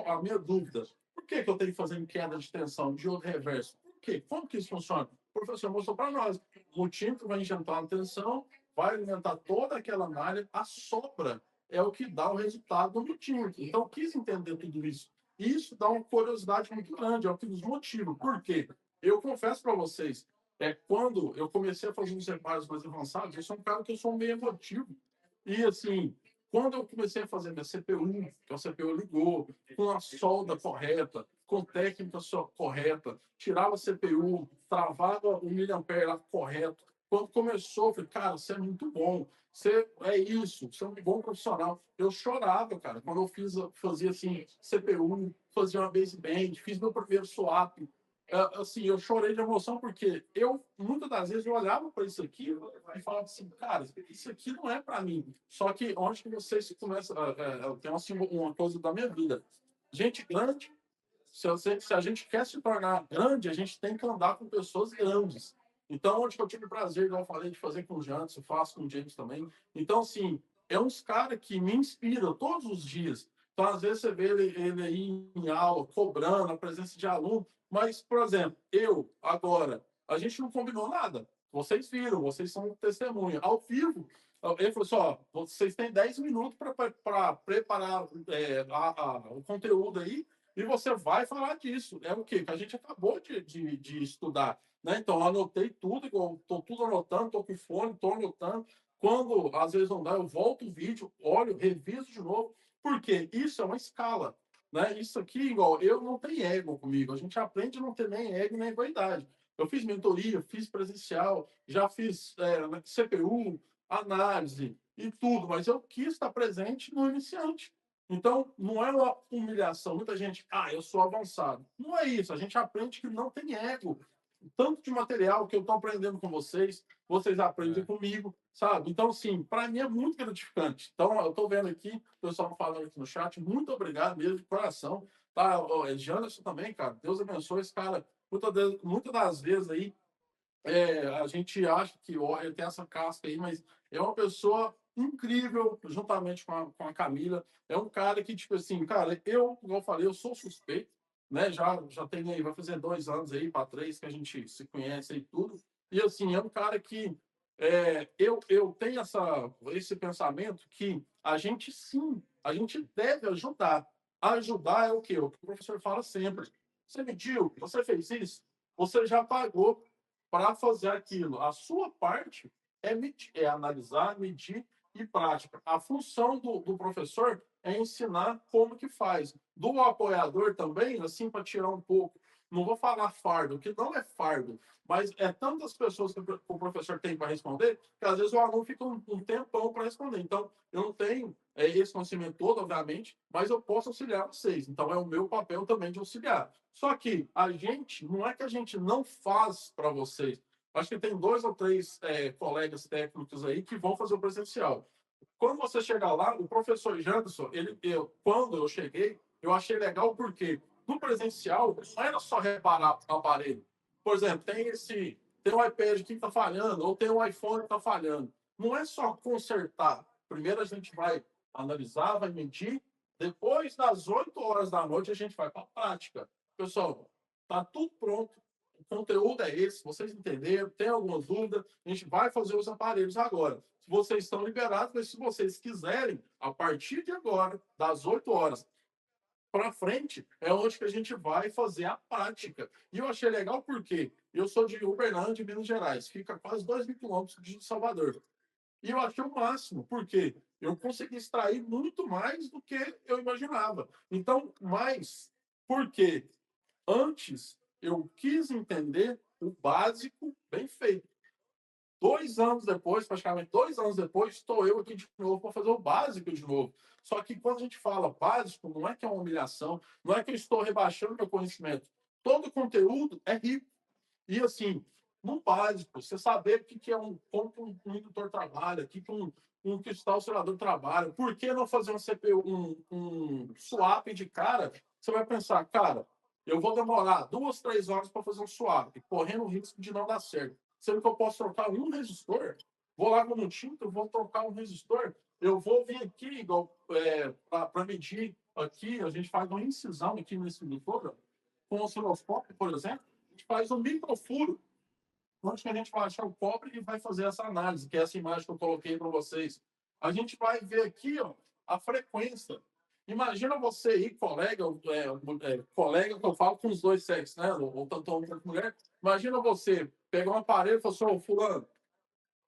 a minha dúvida, por que eu tenho que fazer em queda de tensão, diodo reverso? Por quê? Como que isso funciona? O professor mostrou para nós. O multímetro vai injetar a tensão, vai alimentar toda aquela malha, a sobra é o que dá o resultado do multímetro. Então, eu quis entender tudo isso. E isso dá uma curiosidade muito grande, é o que nos motiva. Por quê? Eu confesso para vocês, quando eu comecei a fazer uns reparos mais avançados, eu sou um cara que eu sou meio emotivo. E, assim, quando eu comecei a fazer minha CPU, que a CPU ligou, com a solda correta, com técnica correta, tirava a CPU, travava o miliampere lá correto. Quando começou, eu falei, cara, você é muito bom. Você é isso, você é um bom profissional. Eu chorava, cara, quando eu fazia assim, CPU, fazia uma baseband, fiz meu primeiro swap. Assim, eu chorei de emoção porque muitas das vezes, eu olhava para isso aqui e falava assim, cara, isso aqui não é para mim. Só que onde que vocês começam, tem assim, uma coisa da minha vida. Gente grande, se a gente quer se tornar grande, a gente tem que andar com pessoas grandes. Então, onde que eu tive o prazer, igual eu falei, de fazer com o Jantos, eu faço com o James também. Então, assim, é uns caras que me inspiram todos os dias. Então, às vezes, você vê ele aí em aula, cobrando a presença de aluno. Mas, por exemplo, agora, a gente não combinou nada. Vocês viram, vocês são testemunha. Ao vivo, ele falou assim, ó, vocês têm 10 minutos para preparar o conteúdo aí, e você vai falar disso. É o quê? Que a gente acabou de estudar. Né? Então, eu anotei tudo, estou tudo anotando, estou com fone, estou anotando. Quando às vezes não dá, eu volto o vídeo, olho, reviso de novo. Por quê? Isso é uma escala. Né? Isso aqui, igual, eu não tenho ego comigo. A gente aprende a não ter nem ego nem vaidade. Eu fiz mentoria, fiz presencial, já fiz CPU, análise e tudo, mas eu quis estar presente no iniciante. Então, não é uma humilhação. Muita gente, eu sou avançado. Não é isso. A gente aprende que não tem ego. Tanto de material que eu estou aprendendo com vocês aprendem comigo, sabe? Então, sim, para mim é muito gratificante. Então, eu estou vendo aqui, o pessoal falando aqui no chat, muito obrigado mesmo, de coração. Tá? Janderson também, cara, Deus abençoe esse cara. Muitas das vezes aí, a gente acha que ele tem essa casca aí, mas é uma pessoa incrível, juntamente com a Camila. É um cara que, tipo assim, cara, como eu falei, eu sou suspeito, né? Já tem aí, vai fazer 2 anos aí, para 3, que a gente se conhece aí tudo. E, assim, é um cara que eu tenho esse pensamento que a gente deve ajudar. Ajudar é o quê? O que o professor fala sempre. Você mediu, você fez isso, você já pagou para fazer aquilo. A sua parte é analisar, medir e prática. A função do professor é ensinar como que faz. Do apoiador também, assim, para tirar um pouco, não vou falar fardo, que não é fardo, mas é tantas pessoas que o professor tem para responder, que às vezes o aluno fica um tempão para responder. Então, eu não tenho esse conhecimento todo, obviamente, mas eu posso auxiliar vocês. Então, é o meu papel também de auxiliar. Só que não é que a gente não faz para vocês, acho que tem 2 ou 3 colegas técnicos aí que vão fazer o presencial. Quando você chegar lá, o professor Janderson, quando eu cheguei, eu achei legal porque no presencial não era só reparar o aparelho. Por exemplo, tem um iPad que está falhando, ou tem um iPhone que está falhando. Não é só consertar. Primeiro a gente vai analisar, vai medir. Depois das 8 horas da noite, a gente vai para a prática. Pessoal, está tudo pronto. O conteúdo é esse. Vocês entenderam? Tem alguma dúvida? A gente vai fazer os aparelhos agora. Vocês estão liberados, mas se vocês quiserem, a partir de agora, das 8 horas para frente, é onde que a gente vai fazer a prática. E eu achei legal porque eu sou de Uberlândia, Minas Gerais, fica quase 2.000 quilômetros de Salvador. E eu achei o máximo, porque eu consegui extrair muito mais do que eu imaginava. Então, mais porque antes eu quis entender o básico bem feito. 2 anos depois, praticamente 2 anos depois, estou eu aqui de novo para fazer o básico de novo. Só que quando a gente fala básico, não é que é uma humilhação, não é que eu estou rebaixando meu conhecimento. Todo conteúdo é rico. E assim, no básico, você saber como um indutor trabalha, um cristal oscilador trabalha, por que não fazer um CPU, um swap de cara? Você vai pensar, cara, eu vou demorar 2, 3 horas para fazer um swap, correndo o risco de não dar certo. Sendo que eu posso trocar um resistor, vou lá no tinto, vou trocar um resistor, eu vou vir aqui, para medir aqui, a gente faz uma incisão aqui nesse micro, com o osciloscópio, por exemplo, a gente faz um microfuro, onde que a gente vai achar o cobre e vai fazer essa análise, que é essa imagem que eu coloquei para vocês. A gente vai ver aqui, ó, a frequência. Imagina você aí, colega que eu falo com os dois sexos, né? Ou tanto homem quanto mulher. Imagina você pegar um aparelho e falar assim, ô, fulano,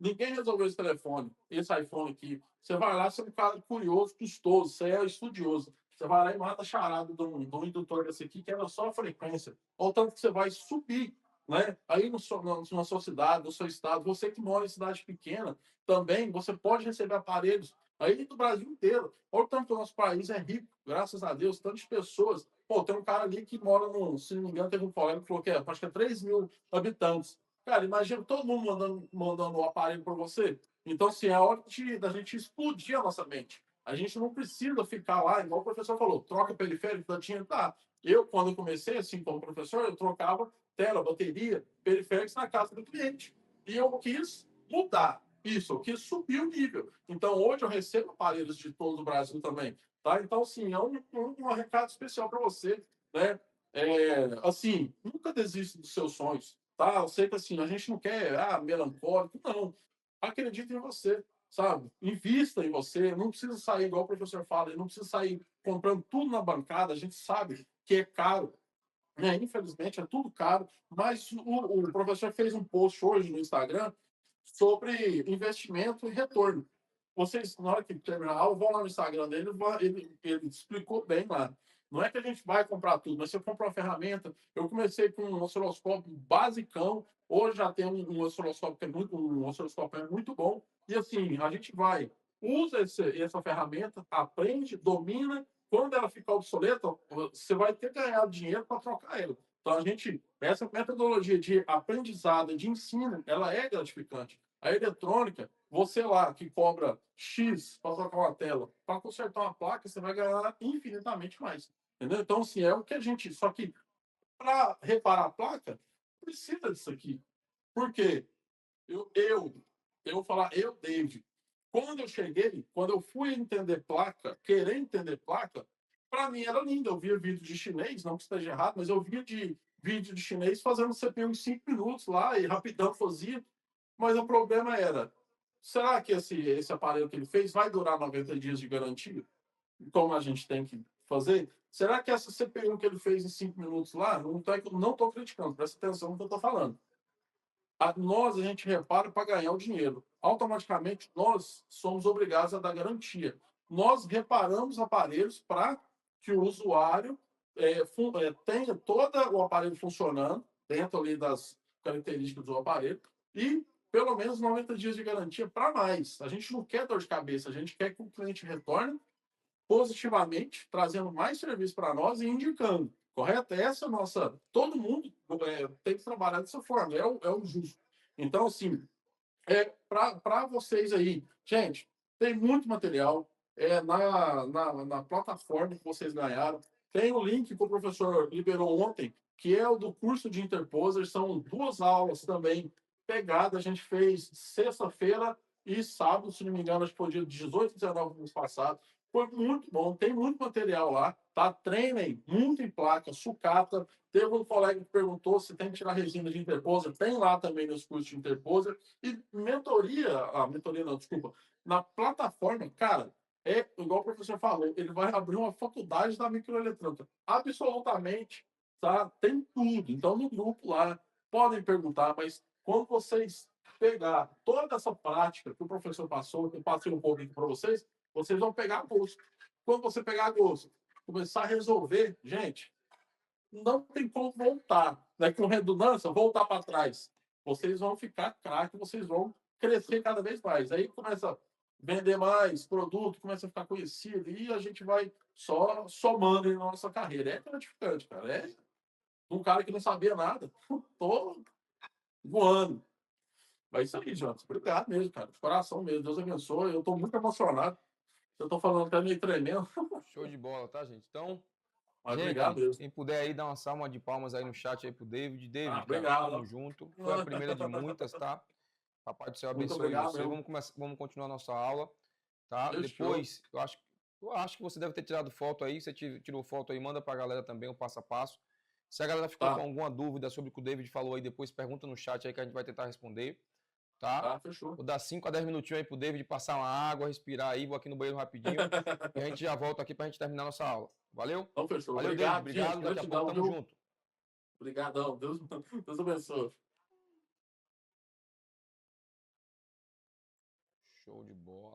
ninguém resolveu esse telefone, esse iPhone aqui. Você vai lá, você é um cara curioso, custoso, você é estudioso. Você vai lá e mata a charada do indutor desse aqui, que era só a frequência. Ou tanto que você vai subir, né? Aí na sua cidade, no seu estado, você que mora em cidade pequena, também você pode receber aparelhos aí do Brasil inteiro. Olha o tanto que o nosso país é rico, graças a Deus, tantas pessoas. Pô, tem um cara ali que mora se não me engano, teve um colega que falou que acho que é 3.000 habitantes. Cara, imagina todo mundo mandando o aparelho para você. Então, assim, é hora da gente explodir a nossa mente. A gente não precisa ficar lá, igual o professor falou, troca periférico, tantinho, tá. Eu, quando eu comecei, assim, como professor, eu trocava tela, bateria, periféricos na casa do cliente. E eu quis mudar isso, eu quis subir o nível. Então, hoje eu recebo aparelhos de todo o Brasil também, tá? Então, assim, é um recado especial para você, né? Assim, nunca desista dos seus sonhos, tá? Eu sei que assim, a gente não quer, melancólico, não. Acredite em você, sabe? Invista em você, não precisa sair, igual o professor fala, não precisa sair comprando tudo na bancada, a gente sabe que é caro, né? Infelizmente é tudo caro, mas o professor fez um post hoje no Instagram sobre investimento e retorno. Vocês, na hora que terminar a aula, vão lá no Instagram dele, ele explicou bem lá. Não é que a gente vai comprar tudo, mas você compra uma ferramenta. Eu comecei com um osciloscópio basicão, hoje já tem um osciloscópio que é muito bom. E assim, a gente usa essa ferramenta, aprende, domina. Quando ela ficar obsoleta, você vai ter ganhado dinheiro para trocar ela. Então, essa metodologia de aprendizado, de ensino, ela é gratificante. A eletrônica, você lá que cobra X para trocar uma tela, para consertar uma placa, você vai ganhar infinitamente mais. Entendeu? Então, assim, é o que a gente. Só que para reparar a placa, precisa disso aqui. Por quê? Eu vou falar, David, quando eu fui entender placa, querer entender placa, para mim era lindo. Eu via vídeo de chinês, não que esteja errado, mas eu via vídeo de chinês fazendo CPU em 5 minutos lá e rapidão fazia. Mas o problema era, será que esse aparelho que ele fez vai durar 90 dias de garantia? Como a gente tem que fazer? Será que essa CPU que ele fez em 5 minutos lá, não estou criticando, presta atenção no que eu estou falando. A gente repara para ganhar o dinheiro. Automaticamente, nós somos obrigados a dar garantia. Nós reparamos aparelhos para que o usuário tenha todo o aparelho funcionando, dentro ali das características do aparelho, e pelo menos 90 dias de garantia para mais. A gente não quer dor de cabeça, a gente quer que o cliente retorne positivamente, trazendo mais serviço para nós e indicando. Correto? Essa é a nossa. Todo mundo tem que trabalhar dessa forma, é o justo. Então, assim, para vocês aí, gente, tem muito material na plataforma que vocês ganharam. Tem o link que o professor liberou ontem, que é o do curso de Interposer. São 2 aulas também pegadas. A gente fez sexta-feira e sábado, se não me engano, acho que foi dia 18 e 19 do mês passado. Foi muito bom, tem muito material lá, tá? Treinem muito em placa, sucata. Teve um colega que perguntou se tem que tirar resina de Interposer. Tem lá também nos cursos de Interposer. E mentoria não, desculpa, na plataforma, cara, igual o professor falou, ele vai abrir uma faculdade da microeletrônica. Absolutamente, tá? Tem tudo. Então, no grupo lá, podem perguntar, mas quando vocês pegar toda essa prática que o professor passou, que eu passei um pouco aqui para vocês, vocês vão pegar gosto. Quando você pegar gosto, começar a resolver, gente, não tem como voltar, né? Com redundância, voltar para trás. Vocês vão ficar craque, vocês vão crescer cada vez mais. Aí começa a vender mais produto, começa a ficar conhecido e a gente vai só somando na nossa carreira. É gratificante, cara. É um cara que não sabia nada. Tô voando. Mas isso aí, Jonas. Obrigado mesmo, cara. De coração mesmo. Deus abençoe. Eu tô muito emocionado. Eu tô falando até meio tremendo. Show de bola, tá, gente? Então, Mas gente, obrigado mesmo. quem puder aí dar uma salva de palmas aí no chat aí pro David. David, cara, obrigado. tamo junto. Foi a primeira de muitas, tá? Papai do céu Muito abençoe obrigado você. mesmo. Vamos continuar a nossa aula, tá? Fechou. Depois, eu acho que você deve ter tirado foto aí. Você tirou foto aí, manda pra galera também o passo a passo. Se a galera ficou com alguma dúvida sobre o que o David falou aí, depois pergunta no chat aí que a gente vai tentar responder, tá? Fechou. Vou dar 5 a 10 minutinhos aí pro David passar uma água, respirar aí, vou aqui no banheiro rapidinho e a gente já volta aqui pra gente terminar nossa aula. Valeu? Então, fechou. Valeu, Obrigado, David. Obrigado. gente. Daqui a pouco tamo junto. Obrigadão. Deus abençoe. Show de bola.